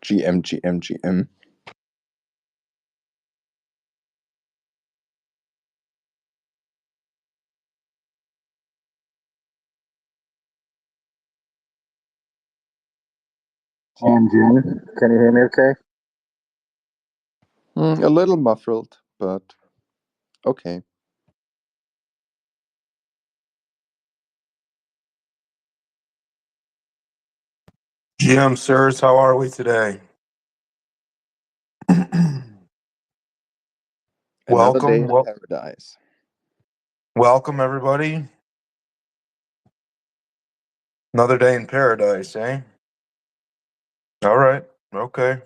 GM. And Jim, can you hear me okay? A little muffled, but okay. GM sirs, how are we today? Another day in Welcome, paradise. welcome everybody. Another day in paradise, eh? All right, okay.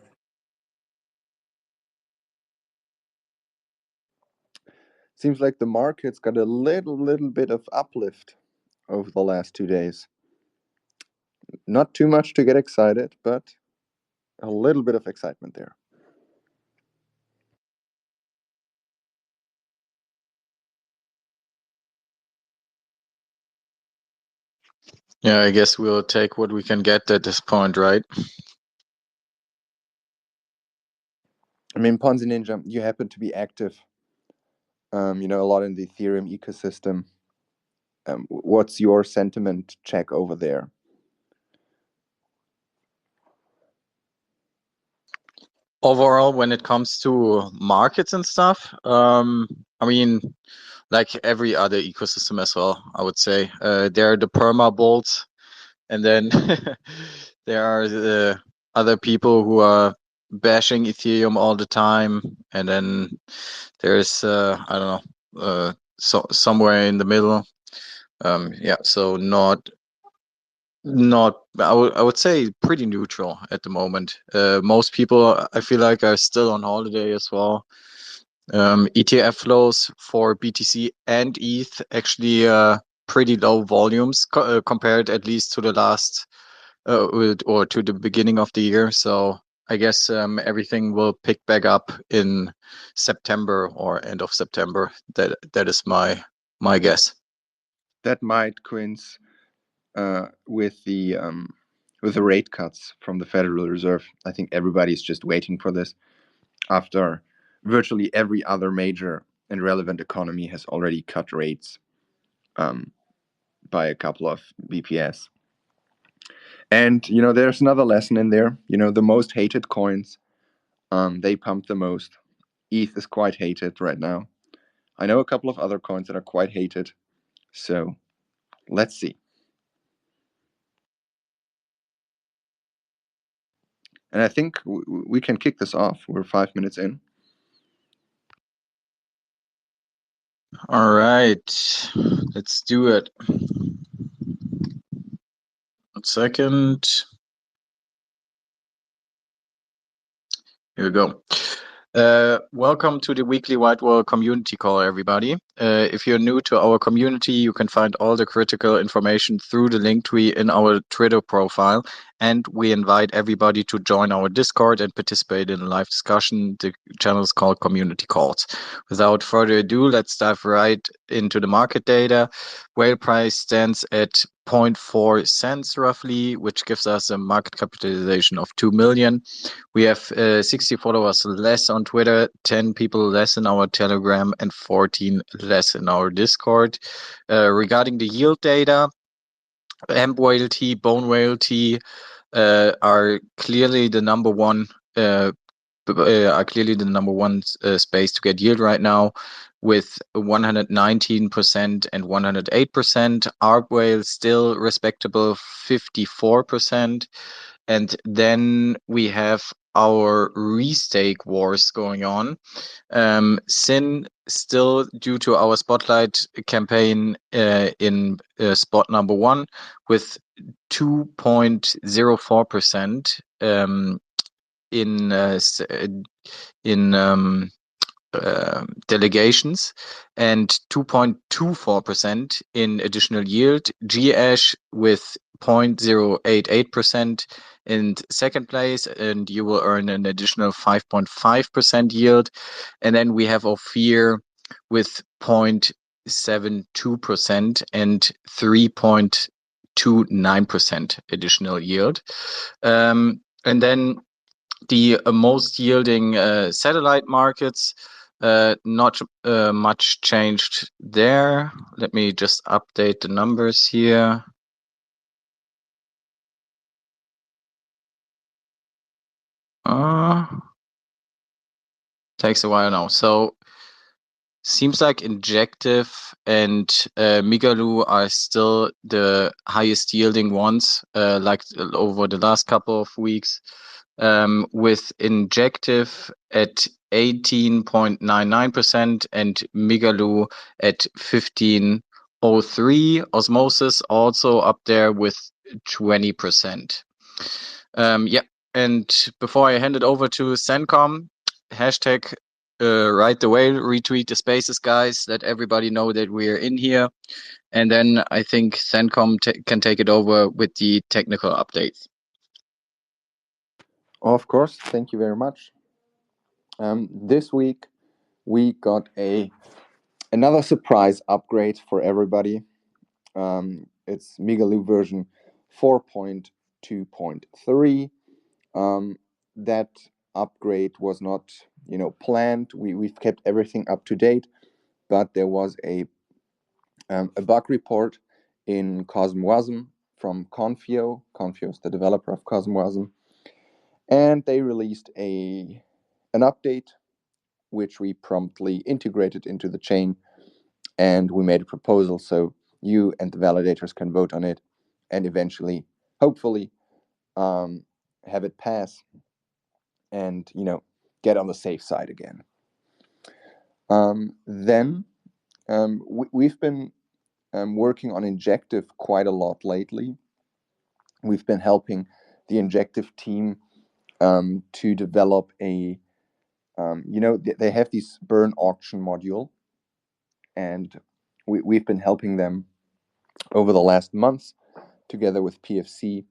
Seems like the market's got a little bit of uplift over the last 2 days. Not too much to get excited, but a little bit of excitement there. Yeah, I guess we'll take what we can get at this point, right? I mean, Ponzi Ninja, you happen to be active, a lot in the Ethereum ecosystem. What's your sentiment check over there? Overall, when it comes to markets and stuff, I mean, like every other ecosystem as well, I would say. There are the perma bulls, and then there are the other people who are bashing Ethereum all the time, and then there's I don't know, somewhere in the middle. Yeah, so not I would say pretty neutral at the moment. Most people, I feel like, are still on holiday as well. ETF flows for BTC and ETH actually pretty low volumes compared at least to the last or to the beginning of the year. So I guess everything will pick back up in September or end of September. That is my guess. That might coincide with the rate cuts from the Federal Reserve. I think everybody's just waiting for this after virtually every other major and relevant economy has already cut rates by a couple of BPS. And there's another lesson in there. The most hated coins, they pump the most. ETH is quite hated right now. I know a couple of other coins that are quite hated. So let's see. And I think we can kick this off. We're 5 minutes in. All right, let's do it. 1 second. Here we go. Welcome to the weekly White Wall community call, everybody. If you're new to our community, you can find all the critical information through the link tree in our Twitter profile. And we invite everybody to join our Discord and participate in a live discussion. The channel is called Community Calls. Without further ado, let's dive right into the market data. Whale price stands at 0.4 cents roughly, which gives us a market capitalization of 2 million. We have 60 followers less on Twitter, 10 people less in our Telegram, and 14 less in our Discord. Regarding the yield data, hemp whale tea, bone whale tea are clearly the number one space to get yield right now, with 119% and 108%. Arb whale still respectable 54%. And then we have our restake wars going on. Sin still, due to our spotlight campaign, in spot number 1 with 2.04% in delegations and 2.24% in additional yield. GAsh with 0.088% in second place, and you will earn an additional 5.5% yield. And then we have Ophir with 0.72% and 3.29% additional yield. And then the most yielding satellite markets, not much changed there. Let me just update the numbers here. Takes a while now. So seems like Injective and Migaloo are still the highest yielding ones, like over the last couple of weeks, with Injective at 18.99% and Migaloo at 15.03. Osmosis also up there with 20%. Yeah, and before I hand it over to Sencom, hashtag right away, retweet the spaces, guys. Let everybody know that we're in here. And then I think Sencom can take it over with the technical updates. Of course, thank you very much. This week we got another surprise upgrade for everybody. It's Migaloo version 4.2.3. That upgrade was not, planned. We've kept everything up to date, but there was a bug report in CosmWasm from Confio. Confio is the developer of CosmWasm, and they released an update which we promptly integrated into the chain, and we made a proposal so you and the validators can vote on it, and eventually, hopefully, have it pass, and get on the safe side again. Then we've been working on Injective quite a lot lately. We've been helping the Injective team to develop they have this burn auction module, and we've been helping them over the last months together with PFC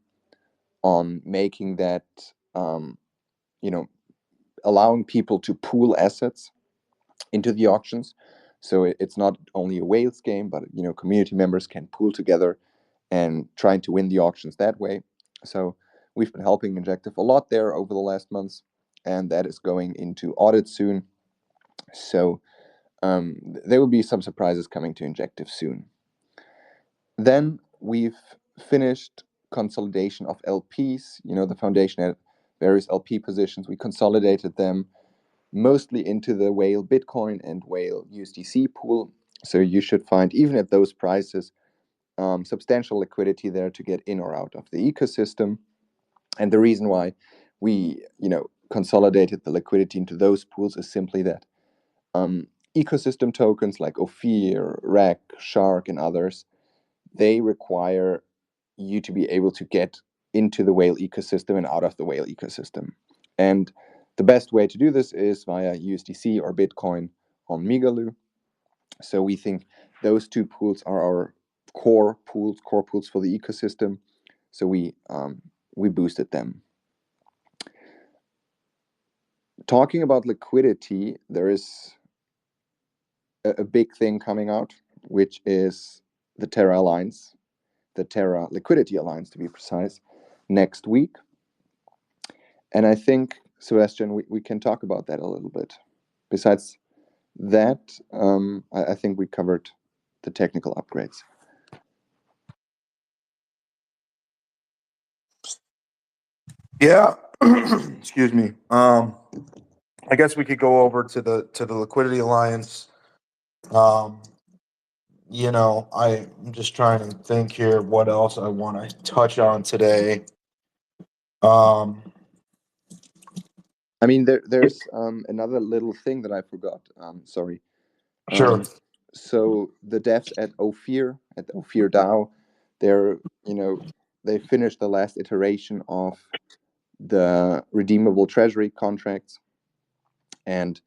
on making that, allowing people to pool assets into the auctions. So it's not only a whales game, but community members can pool together and trying to win the auctions that way. So we've been helping Injective a lot there over the last months, and that is going into audit soon. So there will be some surprises coming to Injective soon. Then we've finished consolidation of LPs. The foundation had various LP positions. We consolidated them mostly into the Whale Bitcoin and Whale USDC pool. So you should find, even at those prices, substantial liquidity there to get in or out of the ecosystem. And the reason why we, consolidated the liquidity into those pools is simply that ecosystem tokens like Ophir, REC, Shark, and others, they require you to be able to get into the Whale ecosystem and out of the Whale ecosystem. And the best way to do this is via USDC or Bitcoin on Migaloo. So we think those two pools are our core pools for the ecosystem. So we boosted them. Talking about liquidity, there is a big thing coming out, which is the Terra Alliance, the Terra Liquidity Alliance to be precise, next week. And I think, Sebastian, we can talk about that a little bit. Besides that, I think we covered the technical upgrades. Yeah, excuse me. I guess we could go over to the Liquidity Alliance. I'm just trying to think here what else I want to touch on today. I mean, there's another little thing that I forgot. Sorry. Sure. So the devs at Ophir DAO, they finished the last iteration of the redeemable treasury contracts, and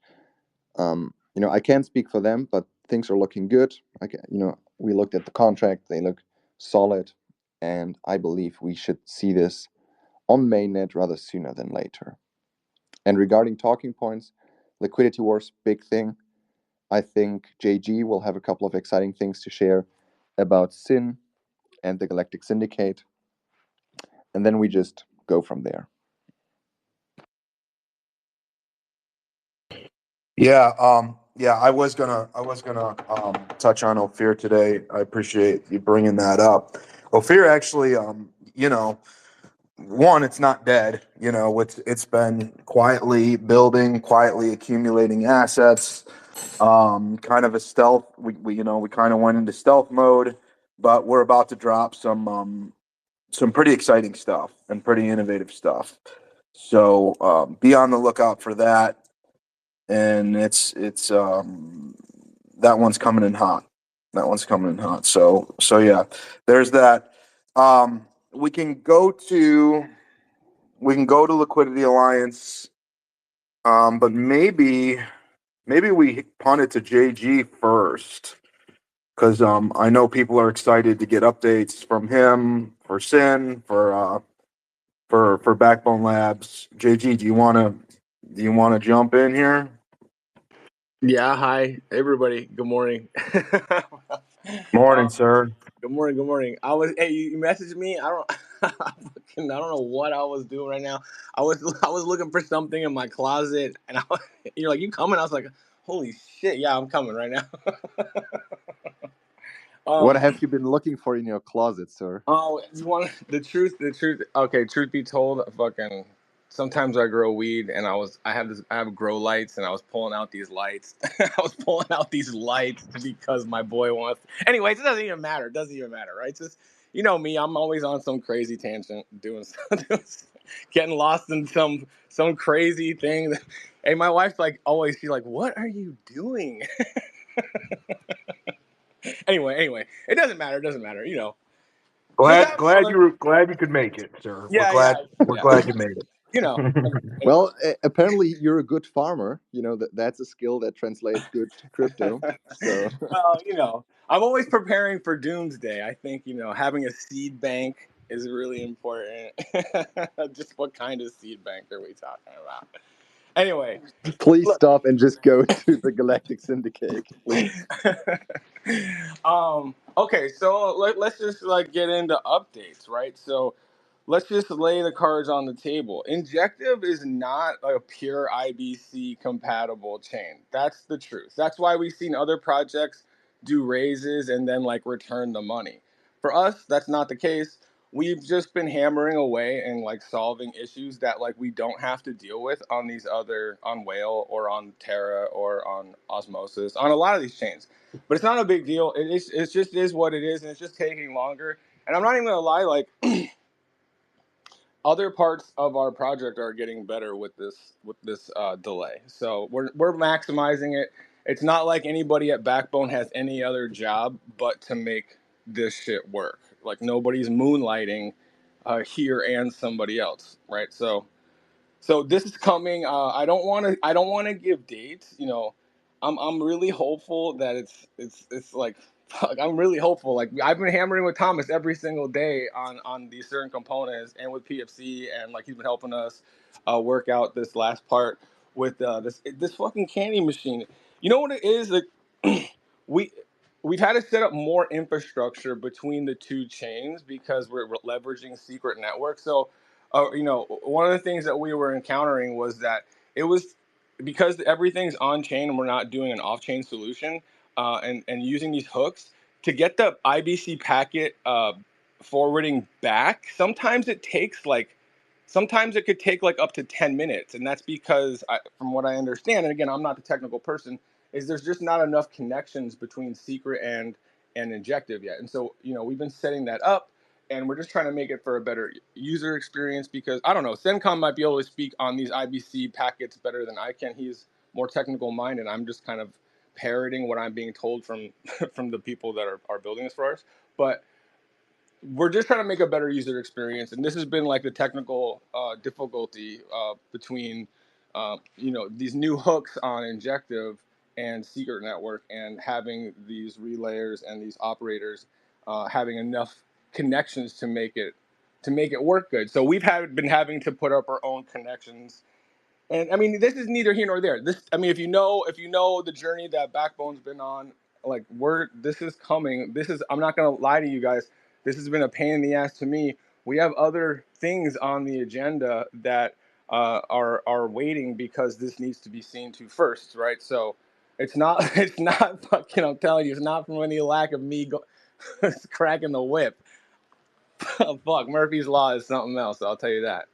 I can't speak for them, but things are looking good. We looked at the contract; they look solid, and I believe we should see this on mainnet rather sooner than later. And regarding talking points, Liquidity Wars, big thing. I think JG will have a couple of exciting things to share about Sin and the Galactic Syndicate, and then we just go from there. Yeah, I was gonna touch on Ophir today. I appreciate you bringing that up. Ophir actually, you know, one, it's not dead. You know, it's been quietly building, quietly accumulating assets. Kind of a stealth. We we kind of went into stealth mode, but we're about to drop some pretty exciting stuff and pretty innovative stuff. So be on the lookout for that. And it's that one's coming in hot. That one's coming in hot. So yeah, there's that. Um, we can go to Liquidity Alliance, but maybe we punt it to JG first because I know people are excited to get updates from him for Sin for Backbone Labs. JG, do you want to jump in here? Yeah, hi everybody. Good morning. Morning, um, sir. Good morning. Good morning. Hey, you messaged me. I don't. I don't know what I was doing right now. I was looking for something in my closet, and you're like, you coming? I was like, holy shit, yeah, I'm coming right now. What um, have you been looking for in your closet, sir? Oh, you want the truth? The truth. Okay, truth be told, fucking. Sometimes I grow weed, and I have grow lights, and I was pulling out these lights. I was pulling out these lights because my boy wants. Anyways, it doesn't even matter. It doesn't even matter, right? It's just me. I'm always on some crazy tangent, getting lost in some crazy thing. Hey, my wife's like always. She's like, "What are you doing?" Anyway, it doesn't matter. It doesn't matter. Just Glad have glad fun. glad you could make it, sir. We're Yeah, glad yeah, we're yeah. glad you made You know. it. Anyway. Well, apparently you're a good farmer. That's a skill that translates good to crypto. So, Well, I'm always preparing for doomsday. I think, having a seed bank is really important. Just what kind of seed bank are we talking about? Anyway, please look. stop and just go to the Galactic Syndicate, please. Okay, so let's just like get into updates, right? So let's just lay the cards on the table. Injective is not a pure IBC compatible chain. That's the truth. That's why we've seen other projects do raises and then like return the money. For us, that's not the case. We've just been hammering away and like solving issues that like we don't have to deal with on these other on Whale or on Terra or on Osmosis on a lot of these chains. But it's not a big deal. It just is what it is, and it's just taking longer. And I'm not even gonna lie, like other parts of our project are getting better with this delay. So we're maximizing it. It's not like anybody at Backbone has any other job but to make this shit work. Like nobody's moonlighting here and somebody else, right? So this is coming. I don't want to give dates. I'm really hopeful that it's like fuck, I'm really hopeful. Like I've been hammering with Thomas every single day on these certain components and with PFC, and like he's been helping us work out this last part with this fucking candy machine. You know what it is? Like we we've had to set up more infrastructure between the two chains because we're leveraging secret networks. So one of the things that we were encountering was that it was because everything's on chain and we're not doing an off chain solution and using these hooks to get the IBC packet forwarding back. Sometimes it could take like up to 10 minutes. And that's because, from what I understand, and again, I'm not the technical person, is there's just not enough connections between secret and injective yet. And so, we've been setting that up and we're just trying to make it for a better user experience because I don't know, Sencom might be able to speak on these IBC packets better than I can. He's more technical minded. I'm just kind of parroting what I'm being told from from the people that are building this for us. But we're just trying to make a better user experience, and this has been like the technical difficulty between these new hooks on injective and secret network, and having these relayers and these operators having enough connections to make it work good. So been having to put up our own connections, and I mean, this is neither here nor there. This, I mean, if you know the journey that Backbone's been on, like this is coming. I'm not gonna lie to you guys. This has been a pain in the ass to me. We have other things on the agenda that are waiting because this needs to be seen to first, right? So it's not it's not fucking. I'm telling you, it's not from any lack of me cracking the whip. Fuck, Murphy's Law is something else. I'll tell you that.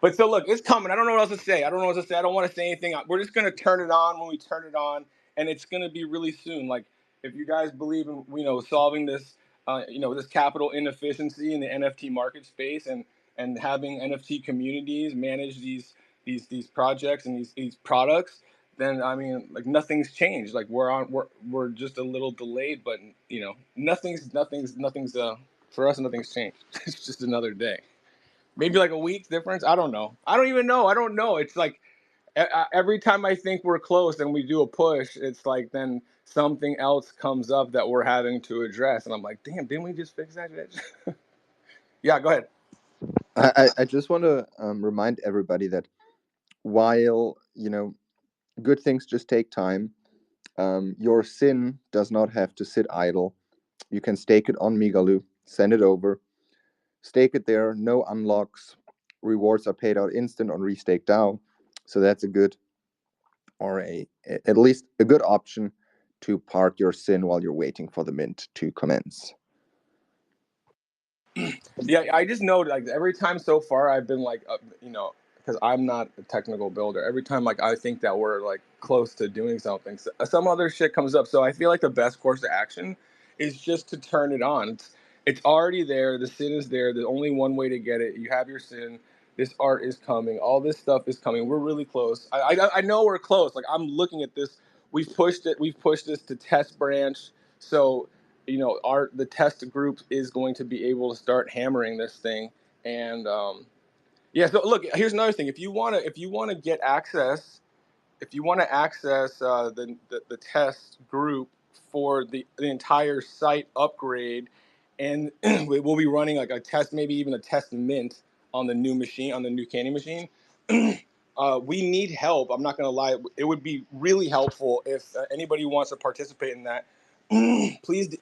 But so look, it's coming. I don't know what else to say. I don't know what to say. I don't want to say anything. We're just gonna turn it on when we turn it on, and it's gonna be really soon. Like if you guys believe in solving this, this capital inefficiency in the NFT market space, and having NFT communities manage these projects and these products, then I mean like nothing's changed. Like we're just a little delayed, but nothing's for us nothing's changed. It's just another day. Maybe like a week difference. I don't know. I don't even know. I don't know. It's like every time I think we're close and we do a push, it's like then something else comes up that we're having to address, and I'm like, damn, didn't we just fix that shit? Yeah, go ahead. I just want to remind everybody that while good things just take time, your sin does not have to sit idle. You can stake it on Migaloo, send it over, stake it there. No unlocks, rewards are paid out instant on Restake DAO, so that's a good, or at least a good option to park your sin while you're waiting for the mint to commence. Yeah, I just know like every time so far I've been like, because I'm not a technical builder. Every time like I think that we're like close to doing something, some other shit comes up. So I feel like the best course of action is just to turn it on. It's already there. The sin is there. There's only one way to get it. You have your sin. This art is coming. All this stuff is coming. We're really close. I know we're close. Like I'm looking at this. We've pushed it. We've pushed this to test branch. So the test group is going to be able to start hammering this thing. And yeah, so look, here's another thing. If you want to get access, if you want to access the test group for the entire site upgrade, and we'll be running like a test, maybe even a test mint on the new machine, on the new candy machine. We need help. I'm not going to lie. It would be really helpful if anybody wants to participate in that. Please,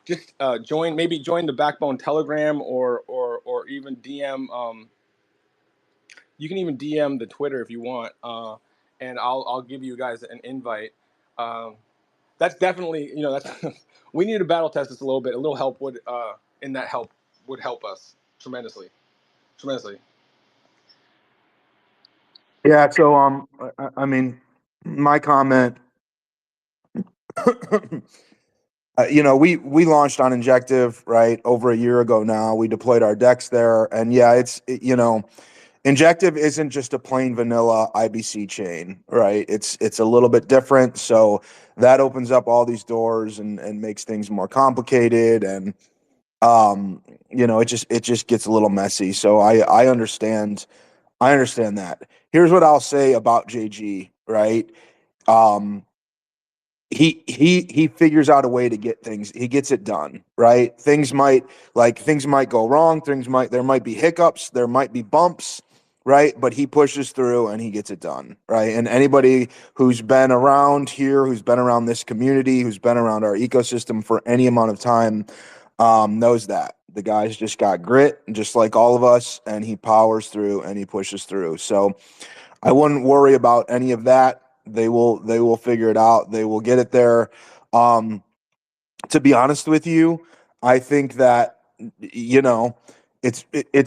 just join the Backbone Telegram or even DM. You can even DM the Twitter if you want, and I'll give you guys an invite. That's definitely that's we need to battle test this a little bit. A little help would would help us tremendously, tremendously. Yeah. So I mean, my comment. We launched on Injective right over a year ago now. We deployed our decks there, and yeah, Injective isn't just a plain vanilla IBC chain, right? It's a little bit different, so that opens up all these doors and makes things more complicated, and it just gets a little messy. So I understand that. Here's what I'll say about JG, right? Um, he figures out a way to get things. He gets it done, right? Things might go wrong. There might be hiccups, there might be bumps, right? But he pushes through and he gets it done, right? And anybody who's been around here, who's been around this community, who's been around our ecosystem for any amount of time, knows that the guy's just got grit, just like all of us, and he powers through and he pushes through. So I wouldn't worry about any of that. They will figure it out. They will get it there. Um, to be honest with you, I think that it's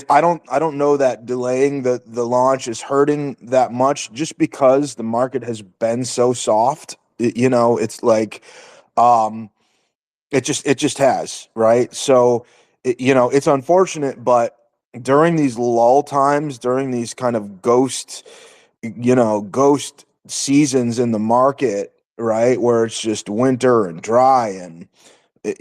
I don't know that delaying the launch is hurting that much just because the market has been so soft. It's like um it just has, right? So it's unfortunate, but during these lull times, during these kind of ghost seasons in the market, right, where it's just winter and dry and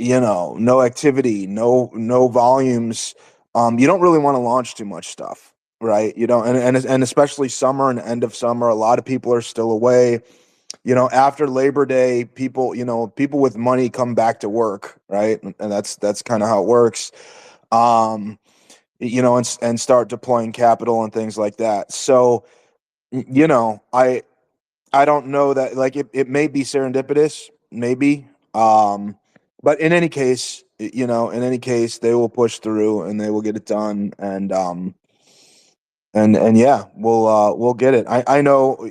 no activity, no volumes, you don't really want to launch too much stuff, right? And especially summer and end of summer, a lot of people are still away. After Labor Day, people with money come back to work, right? And that's kind of how it works. um and start deploying capital and things like that. So I don't know that, like, it may be serendipitous, maybe. But in any case, they will push through and they will get it done. And And yeah, we'll get it. I know,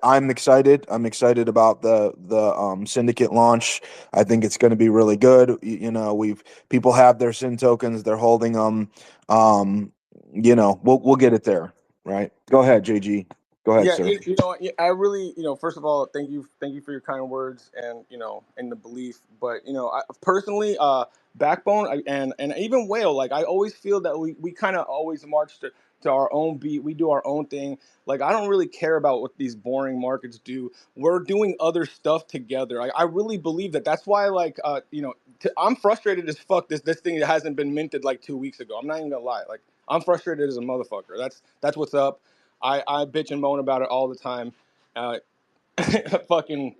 I'm excited. I'm excited about the syndicate launch. I think it's going to be really good. We've people have their SYN tokens, they're holding them. Um, we'll get it there, right? Go ahead, JG. Go ahead, Yeah, sir. I really, first of all, thank you for your kind words and and the belief. But I, personally, Backbone and even Whale, like I always feel that we kind of always march to our own beat. We do our own thing. Like I don't really care about what these boring markets do. We're doing other stuff together. I really believe that. That's why, like, I'm frustrated as fuck. This thing hasn't been minted like 2 weeks ago. I'm not even gonna lie. Like I'm frustrated as a motherfucker. That's what's up. I bitch and moan about it all the time. Uh, fucking,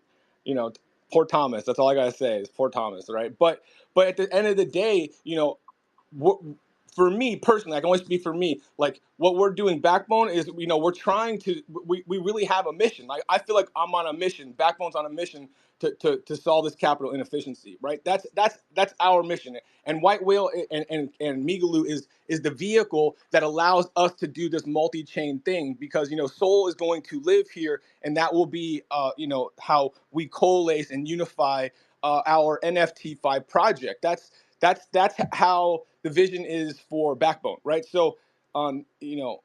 you know, poor Thomas. That's all I gotta say is poor Thomas, right? But at the end of the day, what, for me personally, I can only speak for me. Like what we're doing, Backbone is, we're trying to. We really have a mission. Like I feel like I'm on a mission. Backbone's on a mission to solve this capital inefficiency, right? That's our mission. And White Whale and Migaloo is the vehicle that allows us to do this multi-chain thing because Soul is going to live here, and that will be how we coalesce and unify our NFT 5 project. That's how the vision is for Backbone, right? So, um, you know,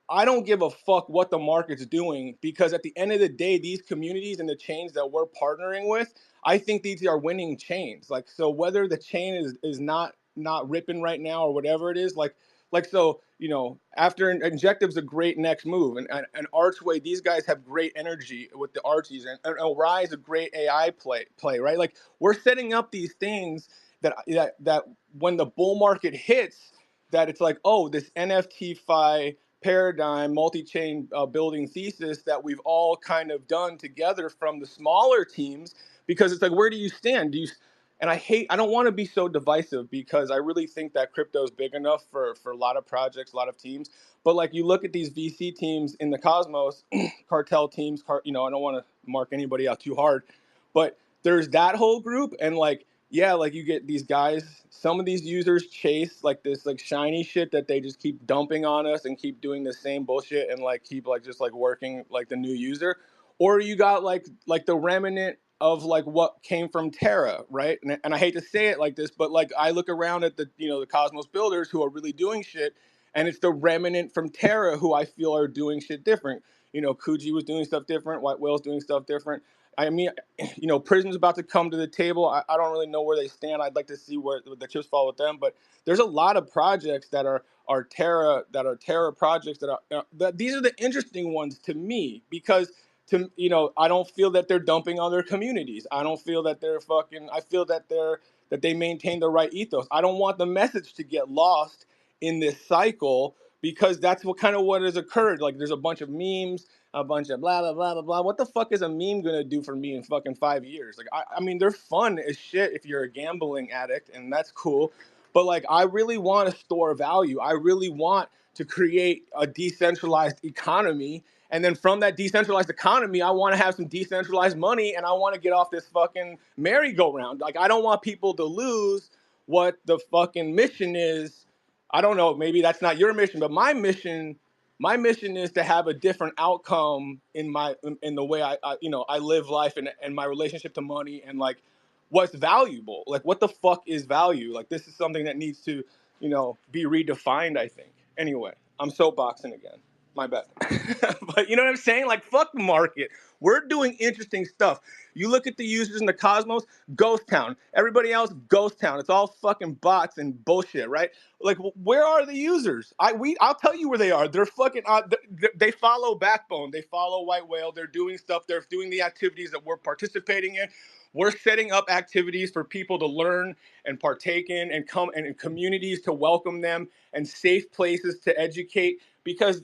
I don't give a fuck what the market's doing because at the end of the day, these communities and the chains that we're partnering with, I think these are winning chains. Like, so whether the chain is not ripping right now or whatever it is, like so, after Injective's a great next move, and Archway, these guys have great energy with the Archies, and Ori's a great AI play, right? Like we're setting up these things that when the bull market hits, that it's like, oh, this NFT fi paradigm, multi-chain building thesis that we've all kind of done together from the smaller teams, because it's like, where do you stand? And I don't want to be so divisive because I really think that crypto is big enough for a lot of projects, a lot of teams. But like you look at these VC teams in the Cosmos, cartel teams, I don't want to mark anybody out too hard, but there's that whole group, and like, yeah, like you get these guys, some of these users chase like this like shiny shit that they just keep dumping on us and keep doing the same bullshit and like keep like just like working like the new user. Or you got like the remnant of like what came from Terra, right? And I hate to say it like this, but like I look around at the the Cosmos builders who are really doing shit, and it's the remnant from Terra who I feel are doing shit different. Kuji was doing stuff different, White Whale's doing stuff different. I mean, Prism's about to come to the table. I don't really know where they stand. I'd like to see where the chips fall with them. But there's a lot of projects that are Terra projects that these are the interesting ones to me because I don't feel that they're dumping on their communities. I don't feel that they're fucking. I feel that they maintain the right ethos. I don't want the message to get lost in this cycle because that's what has occurred. Like there's a bunch of memes, a bunch of blah blah blah blah blah. What the fuck is a meme gonna do for me in fucking 5 years? Like I mean, they're fun as shit if you're a gambling addict, and that's cool. But like, I really want to store value. I really want to create a decentralized economy, and then from that decentralized economy, I want to have some decentralized money, and I want to get off this fucking merry-go-round. Like I don't want people to lose what the fucking mission is. I don't know, maybe that's not your mission, but my mission is to have a different outcome in the way I live life and my relationship to money and like what's valuable. Like what the fuck is value? Like this is something that needs to be redefined, I think. Anyway, I'm soapboxing again. My bad. But you know what I'm saying? Like fuck the market. We're doing interesting stuff. You look at the users in the Cosmos, ghost town. Everybody else, ghost town. It's all fucking bots and bullshit, right? Like, where are the users? I'll tell you where they are. They're fucking. They follow Backbone. They follow White Whale. They're doing stuff. They're doing the activities that we're participating in. We're setting up activities for people to learn and partake in, and come and communities to welcome them, and safe places to educate. Because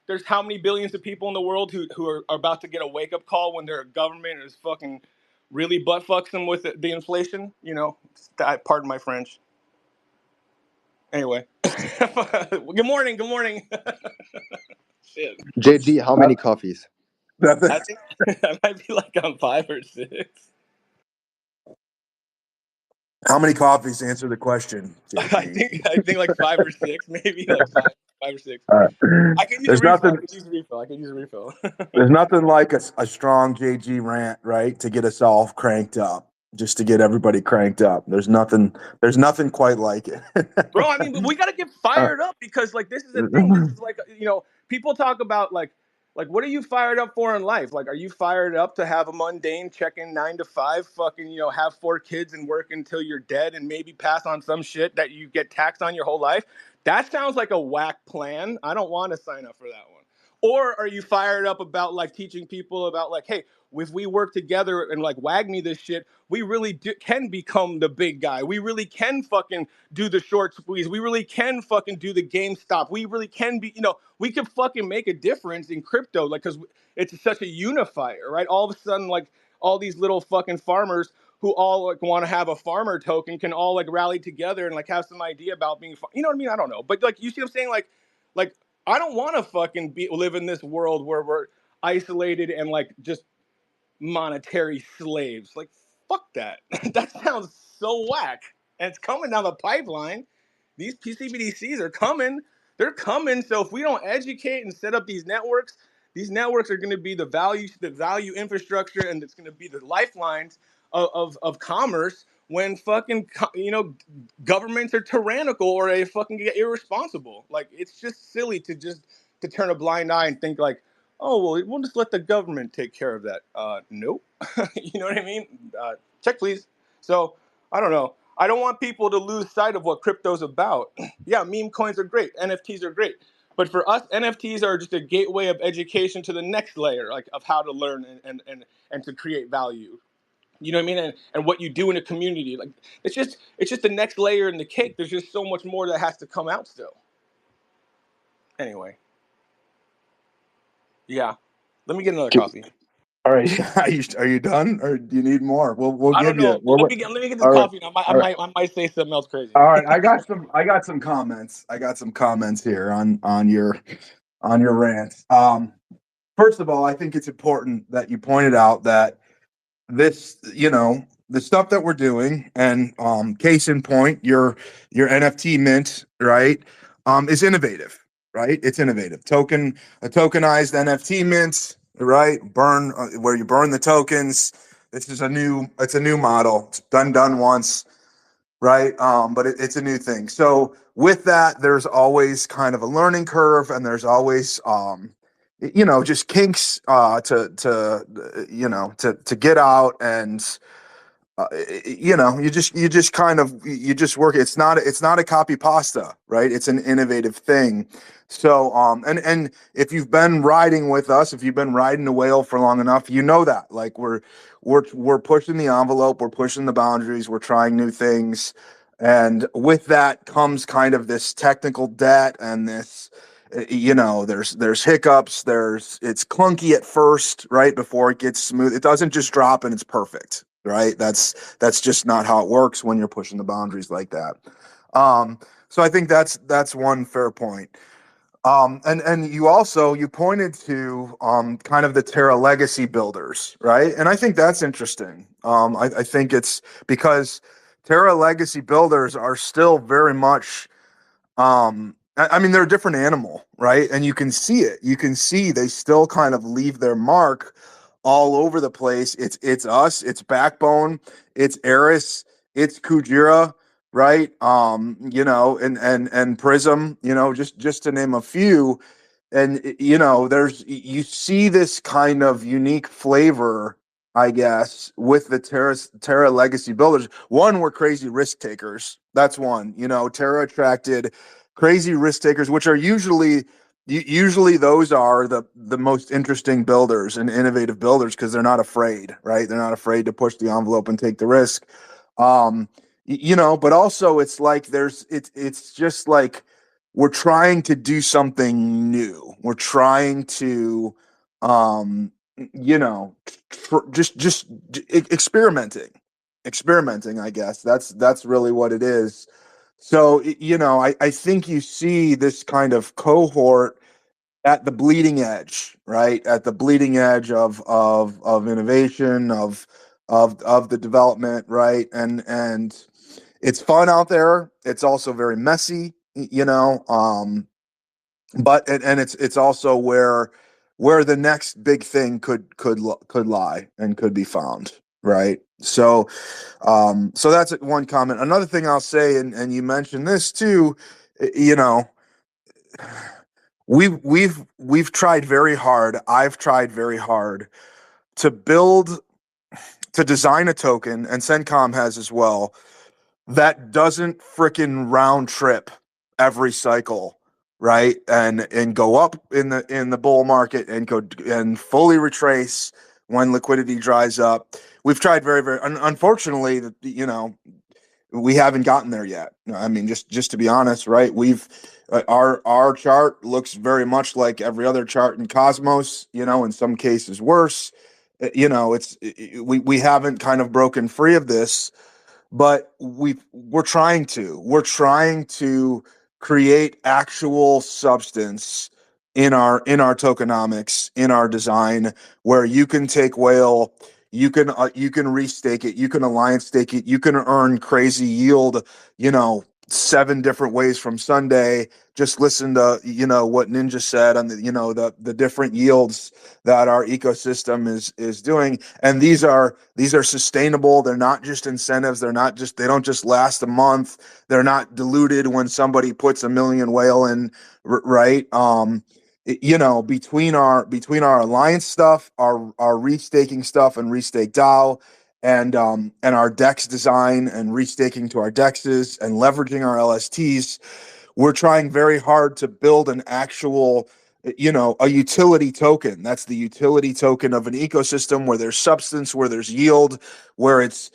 there's how many billions of people in the world who are about to get a wake up call when their government is fucking really butt fucks them with the inflation. Pardon my French. Anyway, good morning. Good morning. Shit. JG, how many coffees? I think I might be like on 5 or 6. How many coffees? Answer the question, JP. I think like 5 or 6, maybe like five or six. All right. I can use a There's refill. nothing. I can use a refill. There's nothing like a strong JG rant, right, to get us all cranked up, just to get everybody cranked up. There's nothing. There's nothing quite like it. Bro, I mean, we got to get fired up because like this is the thing. This is like, people talk about like what are you fired up for in life? Like, are you fired up to have a mundane check-in 9 to 5, fucking, have 4 kids and work until you're dead and maybe pass on some shit that you get taxed on your whole life? That sounds like a whack plan. I don't want to sign up for that one. Or are you fired up about like teaching people about like, hey, if we work together and like wag me this shit, we really can become the big guy. We really can fucking do the short squeeze. We really can fucking do the GameStop. We really can be, we could fucking make a difference in crypto, like, because it's such a unifier, right? All of a sudden, like, all these little fucking farmers who all like want to have a farmer token can all like rally together and like have some idea about being, you know what I mean? I don't know, but like, you see what I'm saying? Like I don't want to fucking live in this world where we're isolated and like just monetary slaves. Like, fuck that. That sounds so whack. And it's coming down the pipeline. These PCBDCs are coming. They're coming. So if we don't educate and set up these networks are going to be the value infrastructure, and it's going to be the lifelines of commerce when fucking governments are tyrannical or they fucking get irresponsible. Like, it's just silly to turn a blind eye and think like, oh, well, we'll just let the government take care of that. Nope. You know what I mean? Check, please. So, I don't know. I don't want people to lose sight of what crypto's about. Yeah, meme coins are great. NFTs are great. But for us, NFTs are just a gateway of education to the next layer, like of how to learn and to create value. You know what I mean? And what you do in a community. Like, it's just the next layer in the cake. There's just so much more that has to come out still. Anyway. Yeah. Let me get another coffee. All right. Are you done, or do you need more? We'll I give don't know. you. Let me get this All right. coffee now. I might say something else crazy. All right. I got some comments. Here on your rant. First of all, I think it's important that you pointed out that this, the stuff that we're doing, and case in point, your NFT mint, right, is innovative, right? It's innovative. A tokenized NFT mint, right? Where you burn the tokens. It's a new model. It's done once, right? But it's a new thing. So with that, there's always kind of a learning curve, and there's always just kinks to get out, and you just work. It's not a copy pasta, right? It's an innovative thing. So and if you've been riding with us, if you've been riding the whale for long enough, you know that like we're pushing the envelope, we're pushing the boundaries, we're trying new things, and with that comes kind of this technical debt, and this there's hiccups, it's clunky at first, right, before it gets smooth. It doesn't just drop and it's perfect, right? That's just not how it works when you're pushing the boundaries like that. So I think that's one fair point. And you pointed to kind of the Terra legacy builders, right? And I think that's interesting. I think it's because Terra legacy builders are still very much I mean, they're a different animal, right? And you can see it. You can see they still kind of leave their mark all over the place. It's us, it's Backbone, it's Eris, it's Kujira, right? And Prism, just to name a few. And you see this kind of unique flavor, I guess, with the Terra legacy builders. One, we're crazy risk takers. That's one. Terra attracted crazy risk takers, which are usually those are the most interesting builders and innovative builders, because they're not afraid, right? They're not afraid to push the envelope and take the risk. But also it's like it's just like we're trying to do something new. We're trying to just experimenting, I guess. That's really what it is. So, I think you see this kind of cohort at the bleeding edge, right? At the bleeding edge of innovation, of of the development, right? And it's fun out there. It's also very messy, you know. But and it's also where the next big thing could lie and could be found, right? So that's one comment. Another thing I'll say, and you mentioned this too, you know, we've tried very hard. I've tried very hard to design a token, and CENTCOM has as well, that doesn't frickin' round trip every cycle, right? And go up in the bull market and go and fully retrace when liquidity dries up. We've tried very unfortunately, you know, we haven't gotten there yet. I mean, just to be honest, right? We've our chart looks very much like every other chart in Cosmos, you know, in some cases worse. You know, we haven't kind of broken free of this, but we're trying to create actual substance in our tokenomics, in our design, where you can take whale, you can restake it, you can alliance stake it, you can earn crazy yield, you know, 7 different ways from Sunday. Just listen to, you know, what Ninja said on the, you know, the different yields that our ecosystem is doing. And these are sustainable. They're not just incentives. They don't just last a month. They're not diluted when somebody puts a million whale in, right? You know, between our alliance stuff, our restaking stuff and restake DAO, and our DEX design and restaking to our DEXs and leveraging our LSTs, we're trying very hard to build an actual, you know, a utility token. That's the utility token of an ecosystem where there's substance, where there's yield, where it's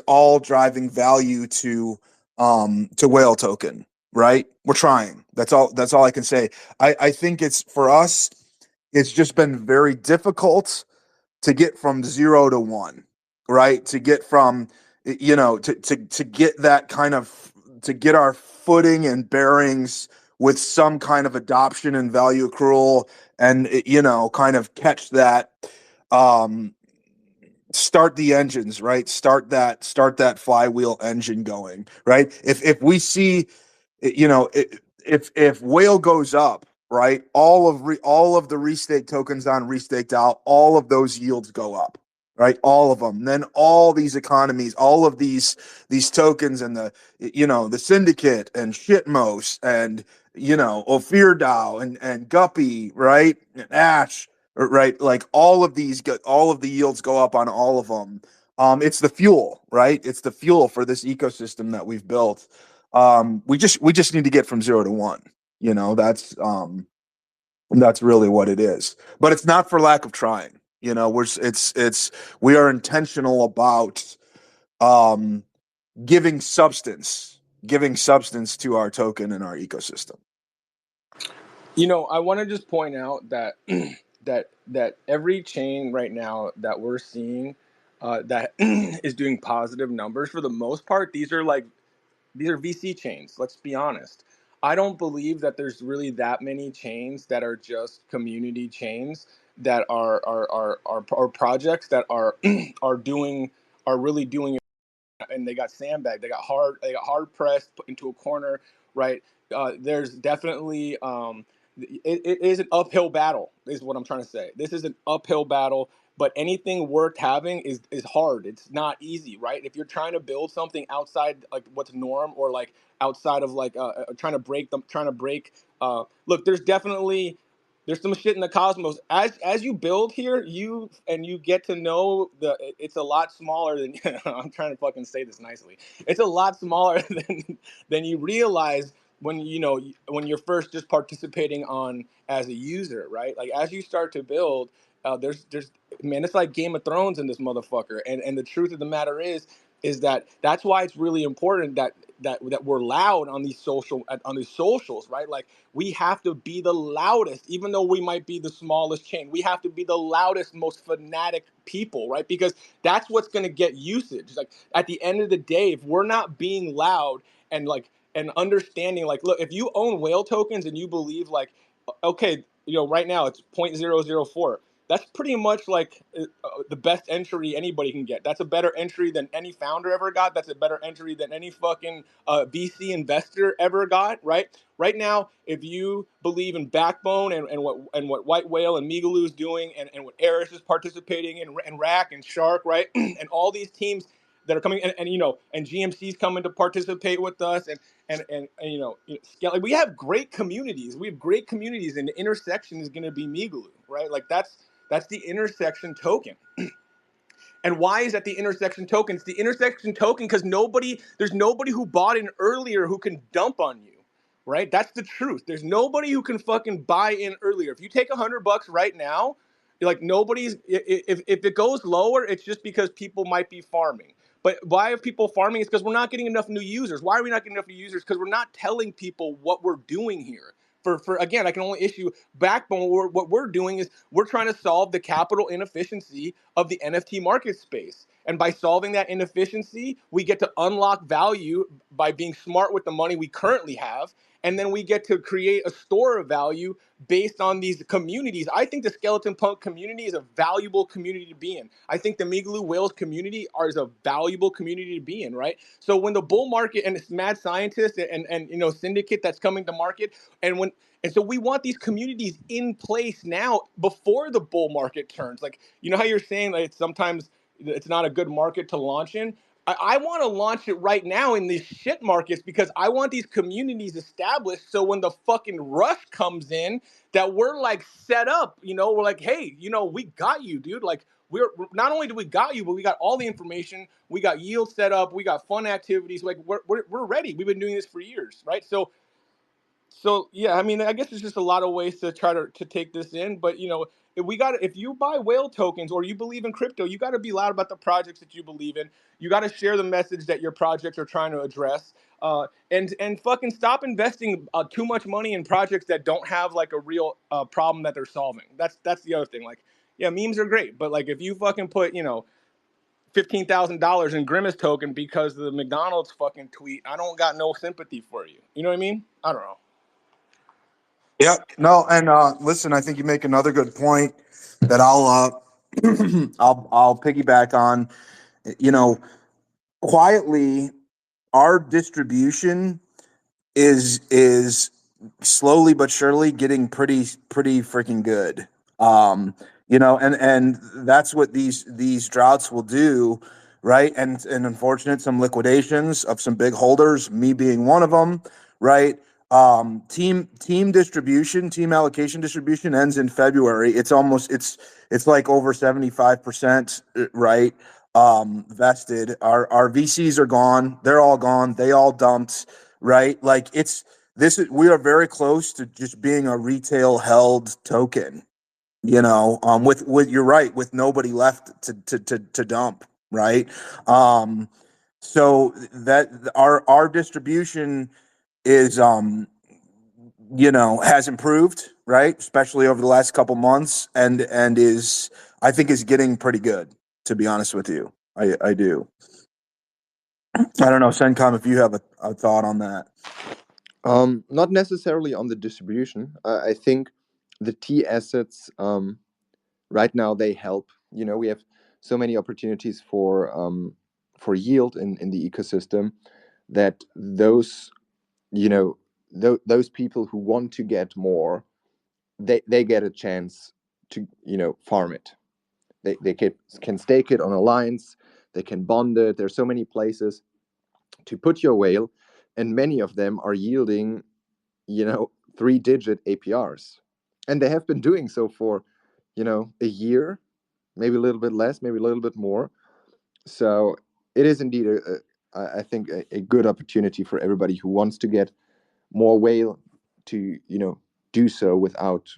all driving value to whale token, right? We're trying. That's all I can say. I think it's, for us, it's just been very difficult to get from 0 to 1, right? To get from, you know, to get that kind of, to get our footing and bearings with some kind of adoption and value accrual, and, you know, kind of catch that, um start the engines, right? Start that flywheel engine going, right? If we see, you know, if whale goes up, right, all of the restake tokens on restaked out, all of those yields go up, right? All of them. Then all these economies, all of these tokens, and the, you know, the syndicate and Shitmos and, you know, Ophir DAO and Guppy, right, and Ash, right, like all of the yields go up on all of them. It's the fuel, right? It's the fuel for this ecosystem that we've built. We just need to get from 0 to 1. You know, that's really what it is. But it's not for lack of trying. You know, we are intentional about um, giving substance to our token and our ecosystem. You know, I want to just point out that that every chain right now that we're seeing that is doing positive numbers, for the most part, these are VC chains. Let's be honest. I don't believe that there's really that many chains that are just community chains that are projects that are are really doing, and they got sandbagged. They got hard pressed, put into a corner, right? There's definitely it is an uphill battle, is what I'm trying to say. This is an uphill battle, but anything worth having is hard. It's not easy, right? If you're trying to build something outside like what's norm, or like outside of like trying to break. Look, there's some shit in the cosmos. As you build here, you get to know it's a lot smaller than I'm trying to fucking say this nicely. It's a lot smaller than you realize when, you know, when you're first just participating on as a user, right? Like, as you start to build, there's man, it's like Game of Thrones in this motherfucker. And the truth of the matter is that that's why it's really important that we're loud on these socials, right? Like, we have to be the loudest, even though we might be the smallest chain. We have to be the loudest, most fanatic people, right? Because that's what's going to get usage. Like, at the end of the day, if we're not being loud and like and understanding, like, look, if you own whale tokens and you believe like, okay, you know, right now it's 0.004. that's pretty much like the best entry anybody can get. That's a better entry than any founder ever got. That's a better entry than any fucking VC investor ever got, right? Right now, if you believe in Backbone and what White Whale and Migaloo is doing, and what Eris is participating in, and Rack and Shark, right, and all these teams that are coming, and and GMC's coming to participate with us, and like, we have great communities. We have great communities, and the intersection is going to be Migaloo, right? Like that's the intersection token. And why is that the intersection token? It's the intersection token because there's nobody who bought in earlier who can dump on you, right? That's the truth. There's nobody who can fucking buy in earlier. If you take $100 right now, like nobody's. If it goes lower, it's just because people might be farming. But why are people farming? It's because we're not getting enough new users. Why are we not getting enough new users? Because we're not telling people what we're doing here. For again, I can only issue Backbone. What we're doing is we're trying to solve the capital inefficiency of the NFT market space. And by solving that inefficiency, we get to unlock value by being smart with the money we currently have. And then we get to create a store of value based on these communities. I think the Skeleton Punk community is a valuable community to be in. I think the Migaloo Whales community is a valuable community to be in, right? So when the bull market and it's mad scientists and syndicate that's coming to market, and so we want these communities in place now before the bull market turns. Like, how you're saying like sometimes it's not a good market to launch in. I want to launch it right now in these shit markets because I want these communities established so when the fucking rush comes in, that we're like set up, we're like, hey, we got you, dude. Like, we're not only do we got you, but we got all the information, we got yield set up, we got fun activities, like we're ready. We've been doing this for years, right? So yeah, I mean, I guess there's just a lot of ways to try to take this in, but if you buy whale tokens or you believe in crypto, you got to be loud about the projects that you believe in. You got to share the message that your projects are trying to address, and fucking stop investing too much money in projects that don't have like a real problem that they're solving. That's the other thing. Like, yeah, memes are great, but like if you fucking put $15,000 in Grimace token because of the McDonald's fucking tweet, I don't got no sympathy for you. You know what I mean? I don't know. Yeah, no, and listen, I think you make another good point that I'll piggyback on. You know, quietly, our distribution is slowly but surely getting pretty freaking good. And that's what these droughts will do, right? And unfortunate some liquidations of some big holders, me being one of them, right? Team distribution, team allocation distribution ends in February. It's like over 75%, right? Vested. Our VCs are gone. They're all gone. They all dumped, right? Like we are very close to just being a retail held token, with you're right, with nobody left to dump, right? So that our distribution is has improved, right? Especially over the last couple months, and I think is getting pretty good, to be honest with you. I do. I don't know, Sencom, if you have a thought on that. Not necessarily on the distribution. I think the T assets right now they help. We have so many opportunities for yield in the ecosystem that those those people who want to get more, they get a chance to farm it. They can stake it on Alliance. They can bond it. There's so many places to put your whale, and many of them are yielding 3-digit APRs, and they have been doing so for a year, maybe a little bit less, maybe a little bit more. So it is indeed I think a good opportunity for everybody who wants to get more whale to do so without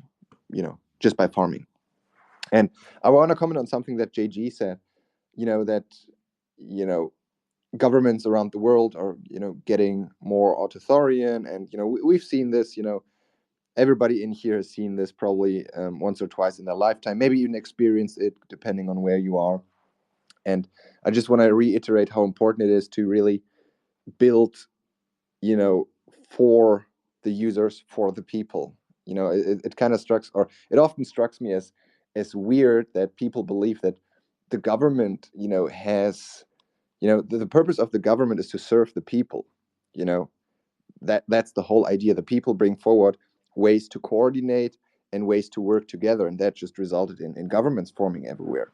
just by farming. And I want to comment on something that JG said, that governments around the world are getting more authoritarian, and we've seen this. Everybody in here has seen this probably once or twice in their lifetime, maybe even experienced it depending on where you are. And I just want to reiterate how important it is to really build for the users, for the people. It kind of strikes, or it often strikes me as as weird that people believe that the government, has, the purpose of the government is to serve the people. You know, that's the whole idea. The people bring forward ways to coordinate and ways to work together, and that just resulted in governments forming everywhere.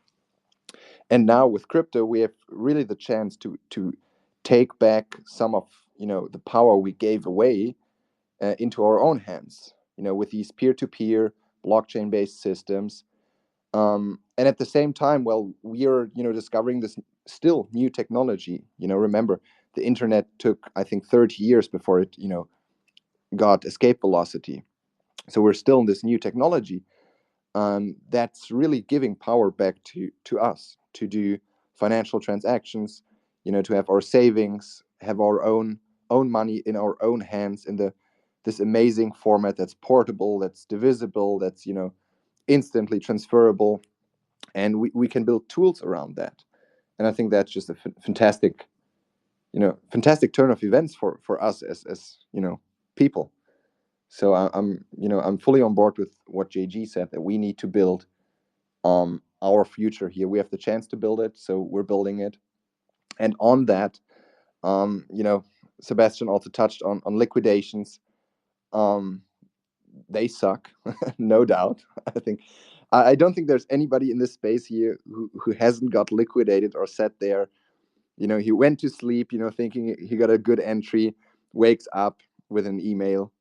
And now with crypto, we have really the chance to take back some of the power we gave away into our own hands. With these peer-to-peer blockchain-based systems. And at the same time, well, we are discovering this still new technology. Remember, the internet took, I think, 30 years before it got escape velocity. So we're still in this new technology that's really giving power back to us to do financial transactions, to have our savings, have our own money in our own hands in this amazing format that's portable, that's divisible, that's instantly transferable, and we can build tools around that. And I think that's just a fantastic turn of events for us as people. So I'm fully on board with what JG said, that we need to build our future here. We have the chance to build it, so we're building it. And on that, Sebastian also touched on liquidations. They suck, no doubt. I don't think there's anybody in this space here who hasn't got liquidated or sat there. He went to sleep, thinking he got a good entry, wakes up with an email,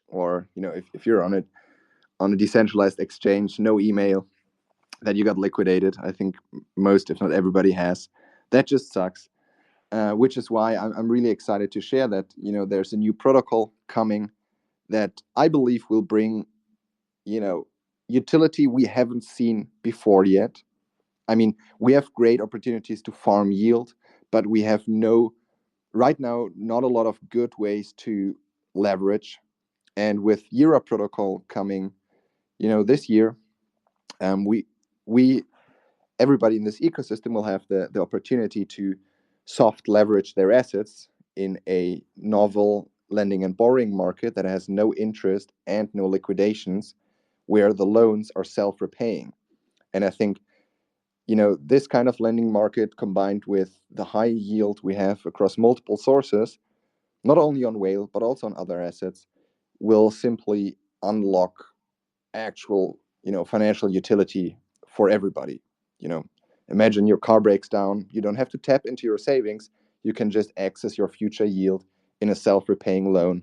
or if you're on a decentralized exchange, no email that you got liquidated. I think most, if not everybody, has. That just sucks. Which is why I'm really excited to share that there's a new protocol coming that I believe will bring utility we haven't seen before yet. I mean, we have great opportunities to farm yield, but we have right now, not a lot of good ways to leverage. And with Euro protocol coming, this year, we everybody in this ecosystem will have the opportunity to soft leverage their assets in a novel lending and borrowing market that has no interest and no liquidations, where the loans are self-repaying. And I think this kind of lending market, combined with the high yield we have across multiple sources, not only on Whale but also on other assets, will simply unlock actual financial utility for everybody. Imagine your car breaks down, you don't have to tap into your savings, you can just access your future yield in a self-repaying loan.